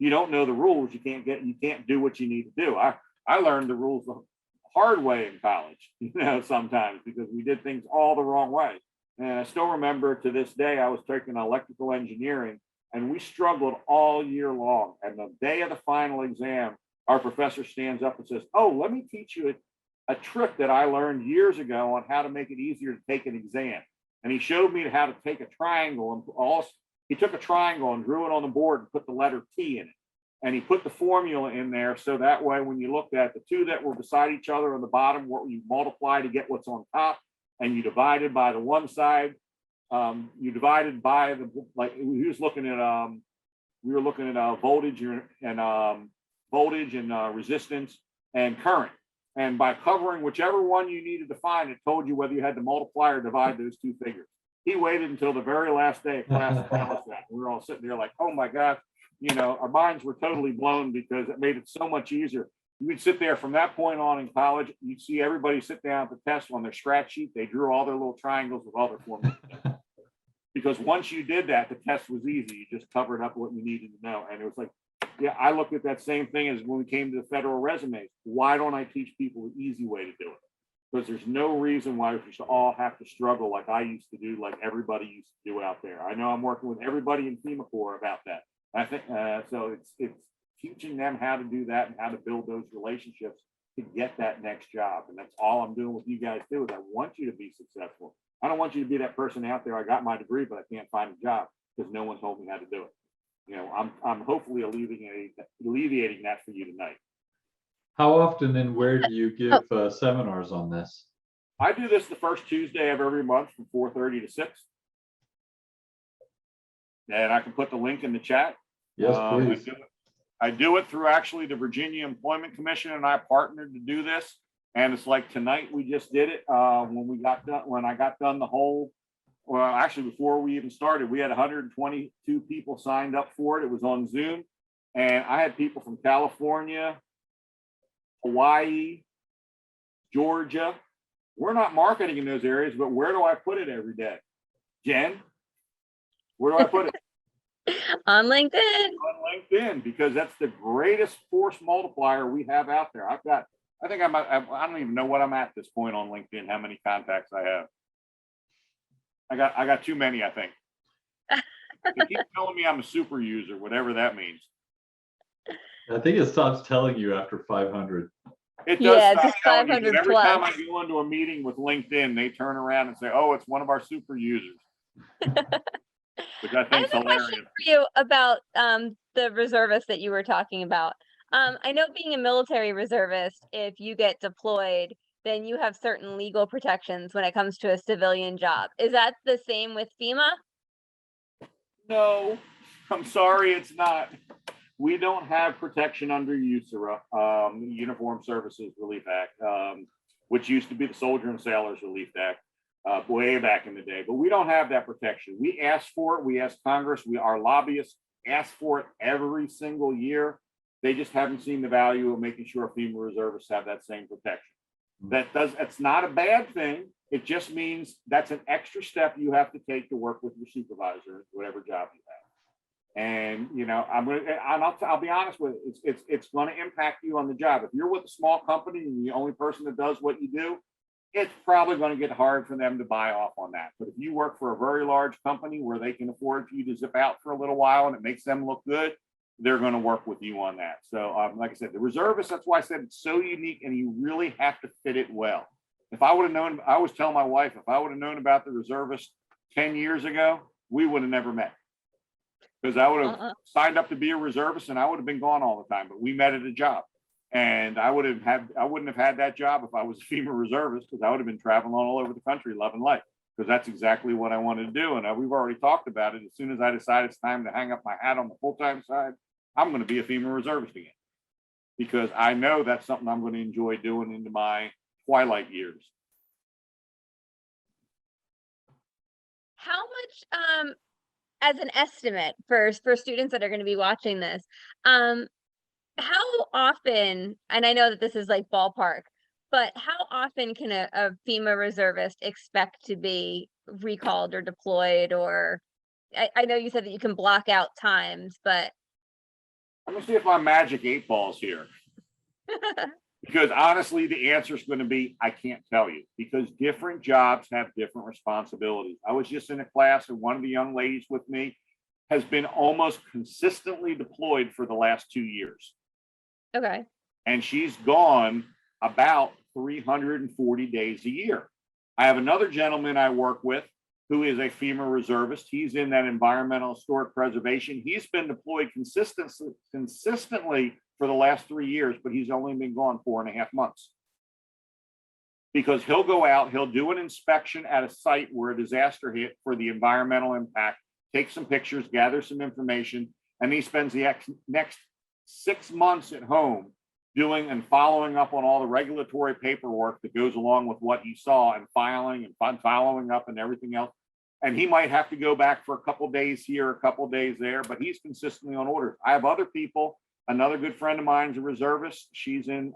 You don't know the rules, you can't do what you need to do. I learned the rules the hard way in college, sometimes because we did things all the wrong way. And I still remember to this day, I was taking electrical engineering and we struggled all year long. And the day of the final exam, our professor stands up and says, oh, let me teach you a trick that I learned years ago on how to make it easier to take an exam. And he showed me how to take a triangle and he took a triangle and drew it on the board and put the letter T in it. And he put the formula in there. So that way, when you looked at the two that were beside each other on the bottom, what you multiply to get what's on top, and you divided by the one side, you divided by the, like he was looking at, we were looking at voltage and resistance and current. And by covering whichever one you needed to find, it told you whether you had to multiply or divide those two figures. He waited until the very last day of class to tell us that. We were all sitting there like, oh my gosh, our minds were totally blown because it made it so much easier. We'd sit there from that point on in college, you'd see everybody sit down at the test on their scratch sheet. They drew all their little triangles with all their formulas. Because once you did that, the test was easy. You just covered up what you needed to know. And it was like, yeah, I looked at that same thing as when we came to the federal resumes. Why don't I teach people the easy way to do it? Because there's no reason why we should all have to struggle like I used to do, like everybody used to do out there. I know I'm working with everybody in FEMA Corps about that. I think so. It's teaching them how to do that and how to build those relationships to get that next job. And that's all I'm doing with you guys too. Is I want you to be successful. I don't want you to be that person out there. I got my degree, but I can't find a job because no one told me how to do it. I'm hopefully alleviating that for you tonight. How often and where do you give seminars on this? I do this the first Tuesday of every month from 4:30 to 6. And I can put the link in the chat. Yes, please. I do it through actually the Virginia Employment Commission, and I partnered to do this. And it's like tonight we just did it. When I got done the whole, well, actually before we even started, we had 122 people signed up for it. It was on Zoom, and I had people from California, Hawaii, Georgia. We're not marketing in those areas, but where do I put it every day? Jen, where do I put it? On LinkedIn. On LinkedIn, because that's the greatest force multiplier we have out there. I don't even know what I'm at this point on LinkedIn, how many contacts I have. I got too many, I think. They keep telling me I'm a super user, whatever that means. I think it stops telling you after 500. It does Yeah, stop just telling you, 500 but every plus. time I go into a meeting with LinkedIn, they turn around and say, "Oh, it's one of our super users," which I I think is have a question hilarious. for you about the reservist that you were talking about. I know being a military reservist, if you get deployed, then you have certain legal protections when it comes to a civilian job. Is that the same with FEMA? No, I'm sorry, it's not. We don't have protection under USERA, the Uniform Services Relief Act, which used to be the Soldier and Sailors Relief Act, way back in the day. But we don't have that protection. We ask for it. We ask Congress. Our lobbyists ask for it every single year. They just haven't seen the value of making sure FEMA reservists have that same protection. It's not a bad thing. It just means that's an extra step you have to take to work with your supervisor, whatever job you have. And I'll be honest with you, it's going to impact you on the job. If you're with a small company and the only person that does what you do, it's probably going to get hard for them to buy off on that. But if you work for a very large company where they can afford for you to zip out for a little while and it makes them look good, they're going to work with you on that. So like I said, the reservist, that's why I said it's so unique and you really have to fit it well. If I would have known, I always tell my wife, if I would have known about the reservist 10 years ago, we would have never met. Because I would have signed up to be a reservist and I would have been gone all the time, but we met at a job. And I wouldn't have had that job if I was a FEMA reservist, because I would have been traveling all over the country loving life, because that's exactly what I wanted to do. And we've already talked about it. As soon as I decide it's time to hang up my hat on the full-time side, I'm going to be a FEMA reservist again, because I know that's something I'm going to enjoy doing into my twilight years. How much, as an estimate for students that are going to be watching this, how often, and I know that this is like ballpark, but how often can a FEMA reservist expect to be recalled or deployed? Or I know you said that you can block out times, but I'm gonna see if my magic 8 balls here. Because honestly, the answer is going to be, I can't tell you, because different jobs have different responsibilities. I was just in a class and one of the young ladies with me has been almost consistently deployed for the last 2 years. okay. And she's gone about 340 days a year. I have another gentleman I work with who is a FEMA reservist. He's in that environmental historic preservation. He's been deployed consistently for the last 3 years, but he's only been gone 4.5 months. Because he'll go out, he'll do an inspection at a site where a disaster hit for the environmental impact, take some pictures, gather some information, and he spends the next 6 months at home doing and following up on all the regulatory paperwork that goes along with what he saw, and filing and following up and everything else. And he might have to go back for a couple days here, a couple days there, but he's consistently on orders. I have other people. Another good friend of mine is a reservist. She's in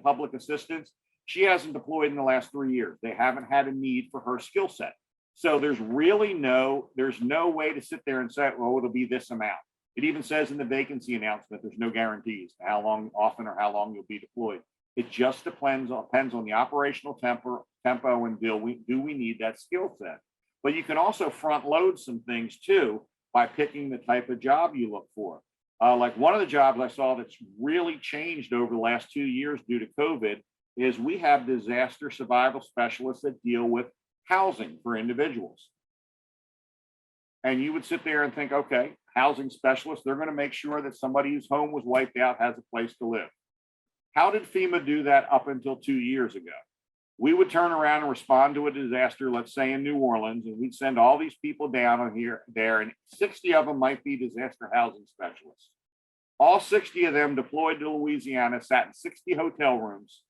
public assistance. She hasn't deployed in the last 3 years. They haven't had a need for her skill set. So there's no way to sit there and say, well, it'll be this amount. It even says in the vacancy announcement, there's no guarantees to how long, often, or how long you'll be deployed. It just depends on the operational tempo and do we need that skill set. But you can also front load some things too by picking the type of job you look for. Like one of the jobs I saw that's really changed over the last 2 years due to COVID is we have disaster survival specialists that deal with housing for individuals. And you would sit there and think, okay, housing specialists, they're going to make sure that somebody whose home was wiped out has a place to live. How did FEMA do that up until 2 years ago? We would turn around and respond to a disaster, let's say in New Orleans, and we'd send all these people down on there, and 60 of them might be disaster housing specialists. All 60 of them deployed to Louisiana, sat in 60 hotel rooms,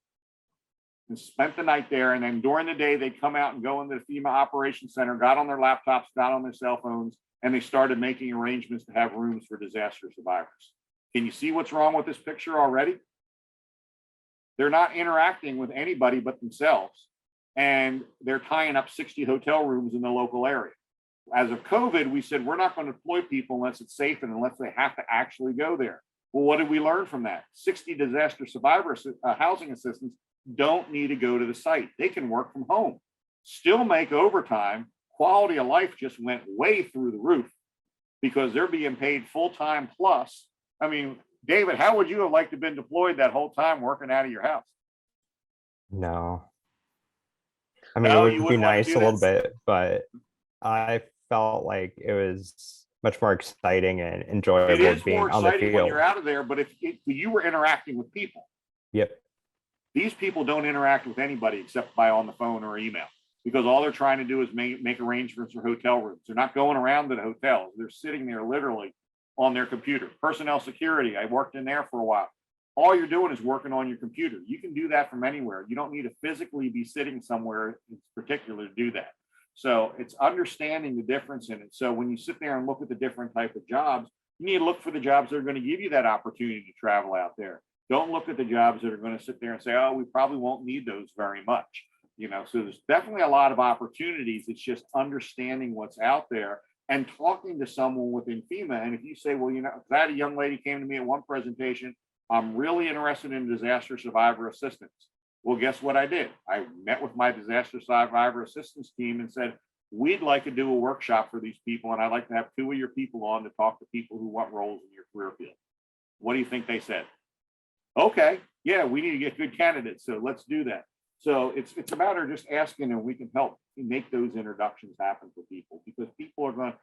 and spent the night there. And then during the day, they'd come out and go into the FEMA Operations Center, got on their laptops, got on their cell phones, and they started making arrangements to have rooms for disaster survivors. Can you see what's wrong with this picture already? They're not interacting with anybody but themselves, and they're tying up 60 hotel rooms in the local area. As of COVID, we said, we're not going to deploy people unless it's safe and unless they have to actually go there. Well, what did we learn from that? 60 disaster survivor housing assistants don't need to go to the site. They can work from home, still make overtime. Quality of life just went way through the roof because they're being paid full-time plus. I mean, David, how would you have liked to have been deployed that whole time working out of your house? No. I mean, No, it you would be wouldn't want to nice do a little that? bit, but I felt like it was much more exciting and enjoyable It is being more on the exciting when field. you're out of there, but if you were interacting with people, Yep. these people don't interact with anybody except by on the phone or email, because all they're trying to do is make arrangements for hotel rooms. They're not going around to the hotels. They're sitting there literally on their computer. Personnel security, I worked in there for a while. All you're doing is working on your computer. You can do that from anywhere. You don't need to physically be sitting somewhere in particular to do that. So it's understanding the difference in it. So when you sit there and look at the different type of jobs, you need to look for the jobs that are going to give you that opportunity to travel out there. Don't look at the jobs that are going to sit there and say, oh, we probably won't need those very much. You know, so there's definitely a lot of opportunities. It's just understanding what's out there and talking to someone within FEMA. And if you say, well, you know, I had a young lady came to me at one presentation, I'm really interested in disaster survivor assistance. Well, guess what I did? I met with my disaster survivor assistance team and said, we'd like to do a workshop for these people. And I'd like to have 2 of your people on to talk to people who want roles in your career field. What do you think they said? Okay, yeah, we need to get good candidates. So let's do that. So it's a matter of just asking, and we can help make those introductions happen for people, because people are going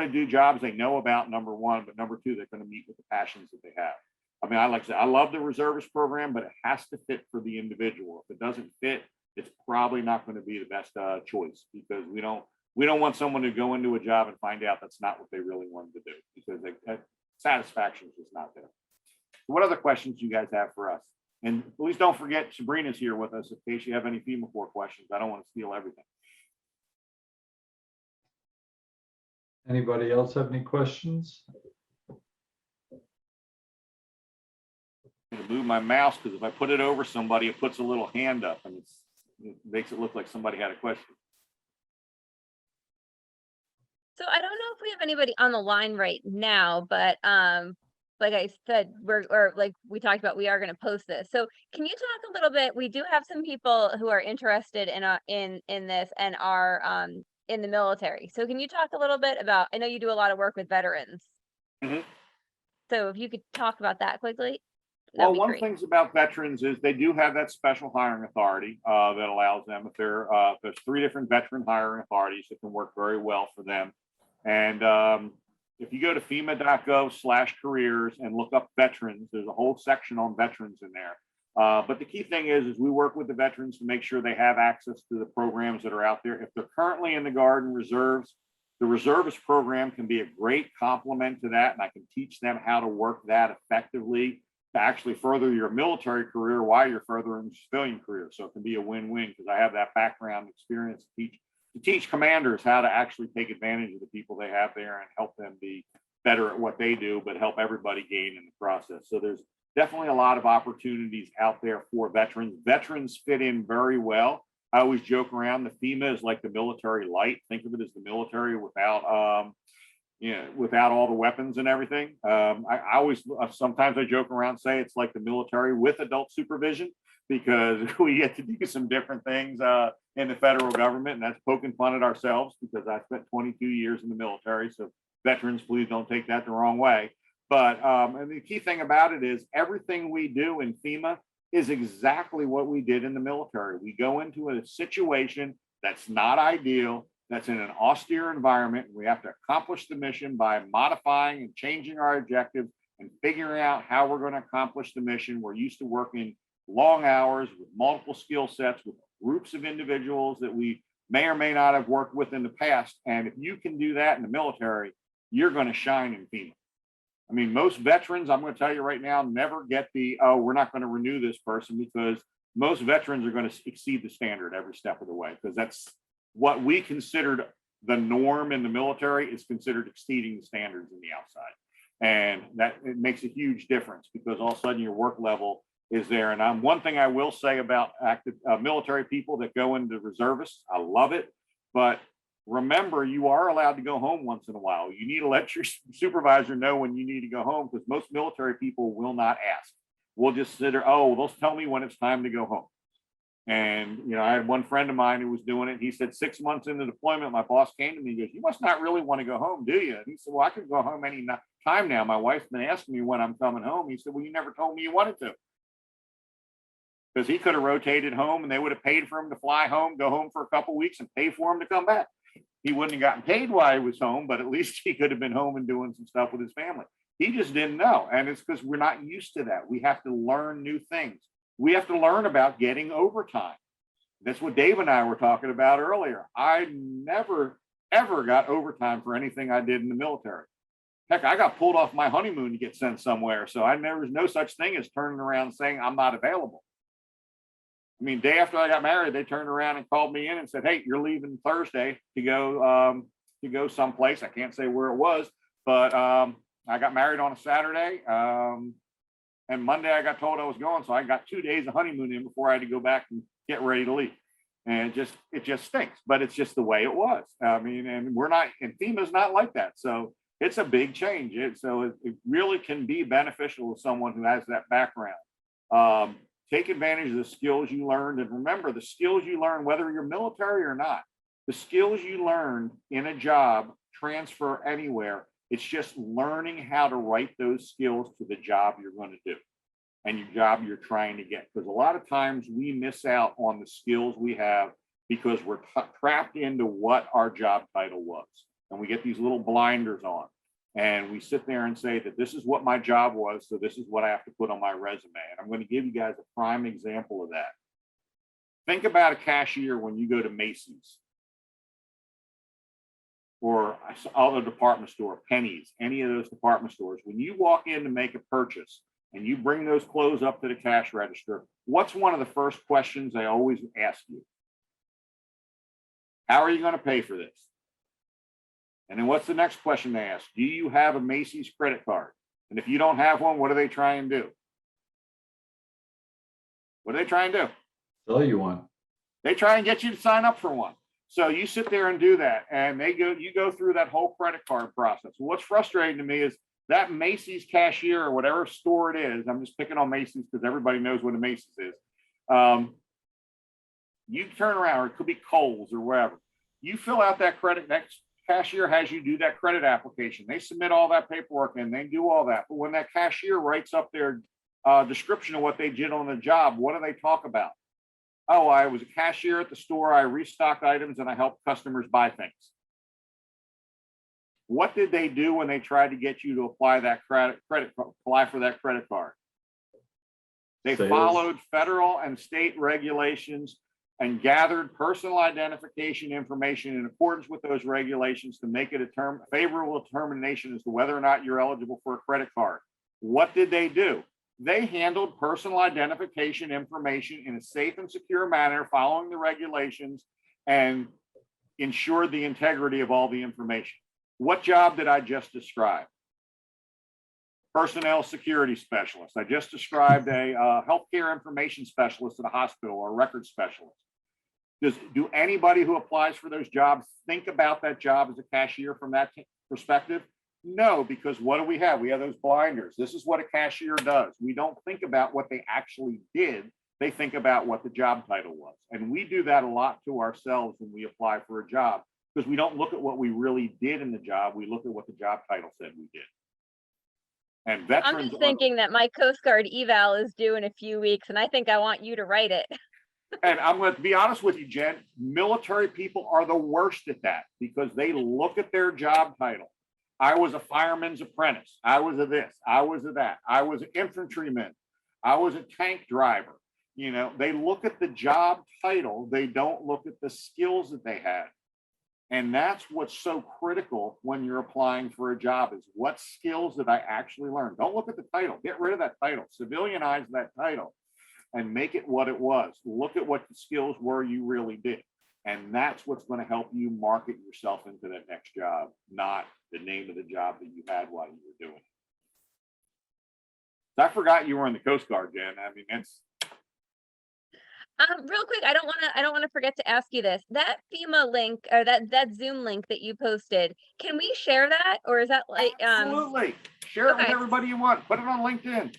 to do jobs they know about, number one, but number two, they're going to meet with the passions that they have. I mean, I like to say, I love the reservist program, but it has to fit for the individual. If it doesn't fit, it's probably not going to be the best choice, because we don't want someone to go into a job and find out that's not what they really wanted to do, because satisfaction is just not there. What other questions do you guys have for us? And please don't forget, Sabrina's here with us in case you have any FEMA Corps questions. I don't want to steal everything. Anybody else have any questions? I'm going to move my mouse, because if I put it over somebody, it puts a little hand up and it makes it look like somebody had a question. So I don't know if we have anybody on the line right now, but like I said, like we talked about, we are going to post this. So can you talk a little bit? We do have some people who are interested in this and are in the military. So can you talk a little bit about? I know you do a lot of work with veterans. Mm-hmm. So if you could talk about that quickly. Well, one of the things about veterans is they do have that special hiring authority that allows them, if there's 3 different veteran hiring authorities that can work very well for them. And if you go to FEMA.gov/careers and look up veterans, there's a whole section on veterans in there. But the key thing is we work with the veterans to make sure they have access to the programs that are out there. If they're currently in the Guard and Reserves, the reservist program can be a great complement to that. And I can teach them how to work that effectively to actually further your military career while you're furthering your civilian career. So it can be a win-win, because I have that background experience to teach commanders how to actually take advantage of the people they have there and help them be better at what they do, but help everybody gain in the process. So there's definitely a lot of opportunities out there for veterans. Veterans fit in very well. I always joke around, the FEMA is like the military light. Think of it as the military without all the weapons and everything. I always, sometimes I joke around, say it's like the military with adult supervision, because we get to do some different things in the federal government, and that's poking fun at ourselves, because I spent 22 years in the military. So veterans, please don't take that the wrong way. But and the key thing about it is everything we do in FEMA is exactly what we did in the military. We go into a situation that's not ideal, that's in an austere environment. We have to accomplish the mission by modifying and changing our objectives and figuring out how we're going to accomplish the mission. We're used to working long hours with multiple skill sets, with groups of individuals that we may or may not have worked with in the past. And if you can do that in the military, you're going to shine in FEMA. I mean, most veterans, I'm going to tell you right now, never get the, oh, we're not going to renew this person, because most veterans are going to exceed the standard every step of the way, because that's what we considered the norm in the military is considered exceeding the standards in the outside. And that it makes a huge difference, because all of a sudden your work level is there. And one thing I will say about active military people that go into reservists, I love it, but remember, you are allowed to go home once in a while. You need to let your supervisor know when you need to go home, because most military people will not ask. We'll just sit there, oh, they'll tell me when it's time to go home. And, you know, I had one friend of mine who was doing it. He said 6 months into deployment, my boss came to me and he goes, you must not really want to go home, do you? And he said, well, I can go home any time now. My wife's been asking me when I'm coming home. He said, well, you never told me you wanted to. Because he could have rotated home and they would have paid for him to fly home, go home for a couple of weeks and pay for him to come back. He wouldn't have gotten paid while he was home, but at least he could have been home and doing some stuff with his family. He just didn't know. And it's because we're not used to that. We have to learn new things. We have to learn about getting overtime. That's what Dave and I were talking about earlier. I never, ever got overtime for anything I did in the military. Heck, I got pulled off my honeymoon to get sent somewhere. So there was no such thing as turning around saying I'm not available. I mean, day after I got married, they turned around and called me in and said, hey, you're leaving Thursday to go someplace. I can't say where it was, but I got married on a Saturday. And Monday I got told I was going. So I got 2 days of honeymoon in before I had to go back and get ready to leave. And it just stinks, but it's just the way it was. I mean, and FEMA's not like that. So it's a big change. It really can be beneficial to someone who has that background. Take advantage of the skills you learned. And remember, the skills you learn, whether you're military or not, the skills you learn in a job transfer anywhere. It's just learning how to write those skills to the job you're going to do and your job you're trying to get. Because a lot of times we miss out on the skills we have because we're trapped into what our job title was. And we get these little blinders on. And we sit there and say that this is what my job was, so this is what I have to put on my resume. And I'm going to give you guys a prime example of that. Think about a cashier when you go to Macy's or other department store, Penny's, any of those department stores. When you walk in to make a purchase and you bring those clothes up to the cash register, what's one of the first questions they always ask you? How are you going to pay for this? And then what's the next question they ask? Do you have a Macy's credit card? And if you don't have one, what do they try and do? What do they try and do? Sell you one. They try and get you to sign up for one. So you sit there and do that, and you go through that whole credit card process. What's frustrating to me is that Macy's cashier or whatever store it is, I'm just picking on Macy's because everybody knows what a Macy's is. You turn around, or it could be Kohl's or wherever. You fill out that credit, next cashier has you do that credit application. They submit all that paperwork and they do all that. But when that cashier writes up their description of what they did on the job, what do they talk about? Oh, I was a cashier at the store. I restocked items and I helped customers buy things. What did they do when they tried to get you to apply that apply for that credit card? They followed federal and state regulations and gathered personal identification information in accordance with those regulations to make it a favorable determination as to whether or not you're eligible for a credit card. What did they do? They handled personal identification information in a safe and secure manner, following the regulations, and ensured the integrity of all the information. What job did I just describe? Personnel security specialist. I just described a healthcare information specialist at a hospital or a record specialist. Do anybody who applies for those jobs think about that job as a cashier from that perspective? No, because what do we have? We have those blinders. This is what a cashier does. We don't think about what they actually did. They think about what the job title was. And we do that a lot to ourselves when we apply for a job, because we don't look at what we really did in the job. We look at what the job title said we did. And veterans, I'm just thinking that my Coast Guard eval is due in a few weeks, and I think I want you to write it. And I'm going to be honest with you, Jen, military people are the worst at that because they look at their job title. I was a fireman's apprentice. I was a this, I was a that. I was an infantryman. I was a tank driver. You know, they look at the job title. They don't look at the skills that they had. And that's what's so critical when you're applying for a job is what skills did I actually learn? Don't look at the title. Get rid of that title. Civilianize that title. and make it what it was. Look at what the skills were you really did. And that's what's going to help you market yourself into that next job, not the name of the job that you had while you were doing it. I forgot you were in the Coast Guard, Jen. I mean, that's Real quick, I don't want to forget to ask you this. That FEMA link or that Zoom link that you posted, can we share that, or is that like absolutely share it with okay. everybody you want. Put it on LinkedIn.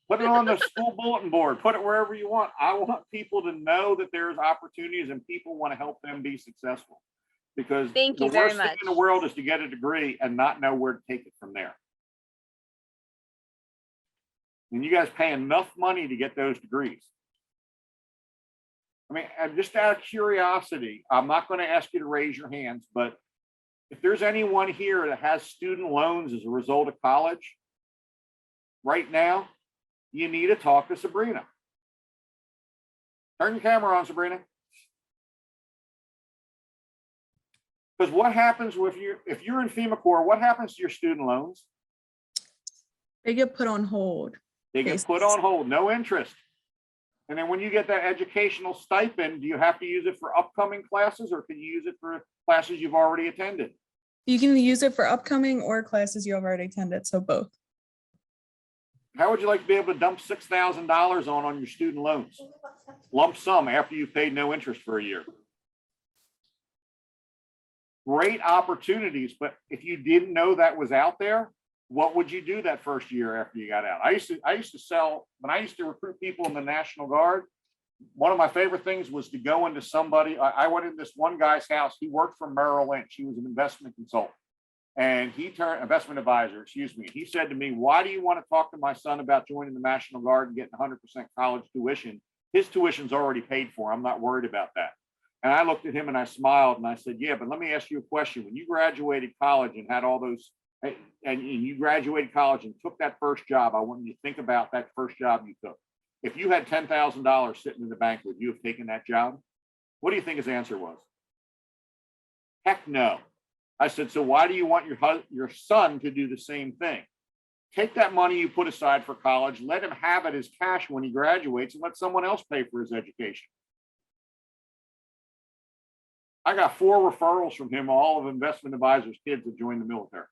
Put it on the school bulletin board. Put it wherever you want. I want people to know that there's opportunities and people want to help them be successful. Because Thank the you very worst thing much. in the world is to get a degree and not know where to take it from there. And you guys pay enough money to get those degrees. I mean, just out of curiosity, I'm not going to ask you to raise your hands, but if there's anyone here that has student loans as a result of college, right now, you need to talk to Sabrina. Turn your camera on, Sabrina. Because what happens if you're in FEMA Corps, what happens to your student loans? They get put on hold. They get put on hold, no interest. And then when you get that educational stipend, do you have to use it for upcoming classes, or can you use it for classes you've already attended? You can use it for upcoming or classes you've already attended, so both. How would you like to be able to dump $6,000 on your student loans? Lump sum after you've paid no interest for a year. Great opportunities, but if you didn't know that was out there, what would you do that first year after you got out? I used to sell, when I used to recruit people in the National Guard, one of my favorite things was to go into somebody. I went in this one guy's house. He worked for Merrill Lynch. He was an investment consultant. And investment advisor, excuse me. He said to me, why do you want to talk to my son about joining the National Guard and getting 100% college tuition? His tuition's already paid for. I'm not worried about that. And I looked at him and I smiled and I said, yeah, but let me ask you a question. When you graduated college and had all those, and you graduated college and took that first job, I want you to think about that first job you took. If you had $10,000 sitting in the bank, would you have taken that job? What do you think his answer was? Heck no. I said, so why do you want your son to do the same thing? Take that money you put aside for college, let him have it as cash when he graduates, and let someone else pay for his education. I got 4 referrals from him, all of investment advisors' kids that joined the military,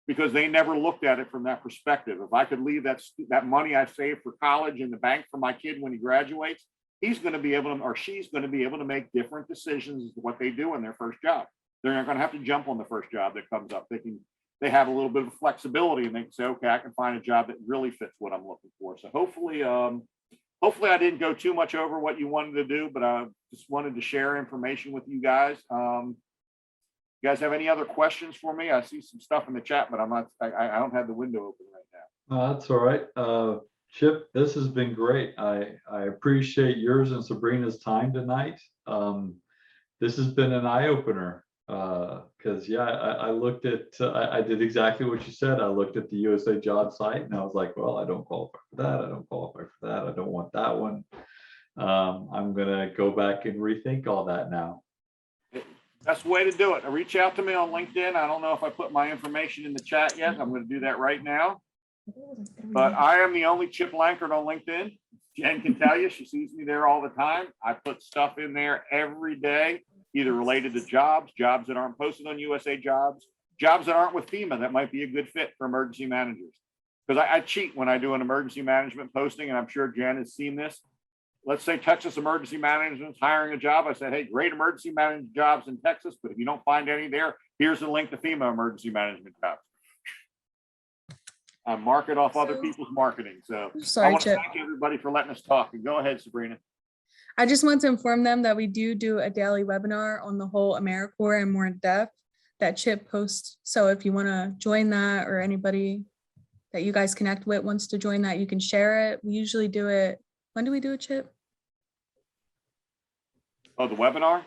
because they never looked at it from that perspective. If I could leave that money I saved for college in the bank for my kid when he graduates, he's going to be able to, or she's going to be able to make different decisions as to what they do in their first job. They're not going to have to jump on the first job that comes up. They have a little bit of flexibility, and they can say, okay, I can find a job that really fits what I'm looking for. So hopefully I didn't go too much over what you wanted to do, but I just wanted to share information with you guys. You guys have any other questions for me? I see some stuff in the chat, but I don't have the window open right now. That's all right. Chip, this has been great. I appreciate yours and Sabrina's time tonight. This has been an eye-opener, because I looked at, I did exactly what you said. I looked at the USA job site and I was like, well, I don't qualify for that. I don't qualify for that. I don't want that one. I'm gonna go back and rethink all that now. That's the way to do it. Reach out to me on LinkedIn. I don't know if I put my information in the chat yet. I'm going to do that right now. But I am the only Chip Lankert on LinkedIn. Jen can tell you, she sees me there all the time. I put stuff in there every day, either related to jobs that aren't posted on USA Jobs that aren't with FEMA that might be a good fit for emergency managers. Because I cheat when I do an emergency management posting, and I'm sure Jen has seen this. Let's say Texas Emergency Management is hiring a job. I said, hey, great emergency management jobs in Texas, but if you don't find any there, here's the link to FEMA emergency management jobs. I mark it off other people's marketing. So Sorry, I want to Chip. thank everybody for letting us talk. And go ahead, Sabrina. I just want to inform them that we do a daily webinar on the whole AmeriCorps and more in depth that Chip posts. So if you want to join that, or anybody that you guys connect with wants to join that, you can share it. We usually do it. When do we do it, Chip? Oh, the webinar?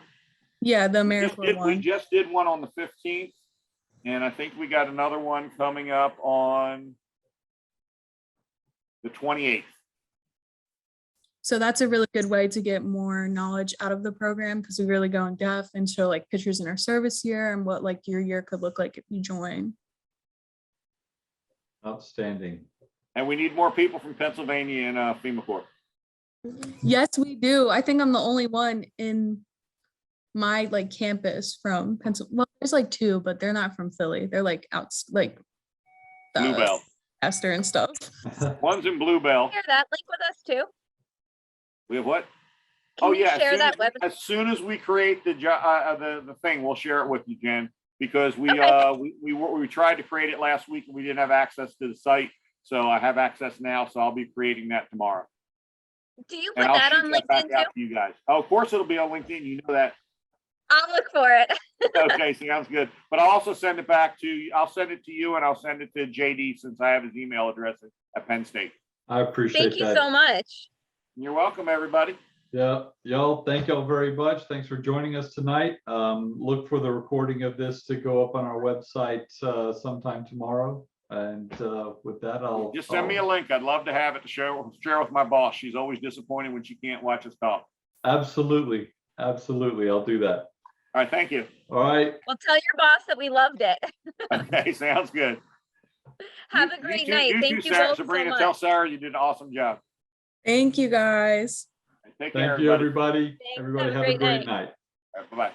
Yeah, the AmeriCorps one. We just did one on the 15th. And I think we got another one coming up on the 28th. So that's a really good way to get more knowledge out of the program, because we really go in depth and show like pictures in our service year and what like your year could look like if you join. Outstanding. And we need more people from Pennsylvania and FEMA Corps. Yes, we do. I think I'm the only one in my like campus from Pennsylvania. Well, there's like two, but they're not from Philly. They're like out like Bluebell. Esther and stuff. One's in Bluebell. Share that link with us too. We have what? Can you yeah. share that webinar? As soon as we create the thing, we'll share it with you, Jen, because we Okay. we tried to create it last week and we didn't have access to the site. So I have access now. So I'll be creating that tomorrow. Do you put And I'll that on shoot that back LinkedIn out too? to you guys. Oh, of course it'll be on LinkedIn. You know that. I'll look for it. Okay, sounds good. But I'll also send it back to, I'll send it to you and I'll send it to JD since I have his email address at Penn State. I appreciate Thank you that. so much. You're welcome, everybody. Yeah, y'all, thank y'all very much. Thanks for joining us tonight. Look for the recording of this to go up on our website sometime tomorrow. And with that, I'll Just send me a link. I'd love to have it to share with my boss. She's always disappointed when she can't watch us talk. Absolutely, absolutely. I'll do that. All right, thank you. All right. Well, tell your boss that we loved it. Okay, sounds good. Have You- a great you too- night. too, Thank you Sarah. both Sabrina, so tell much. Sarah you did an awesome job. Thank you guys. Take care, Thank you, everybody. everybody. Thanks. Everybody Have a have a great great night. Bye-bye.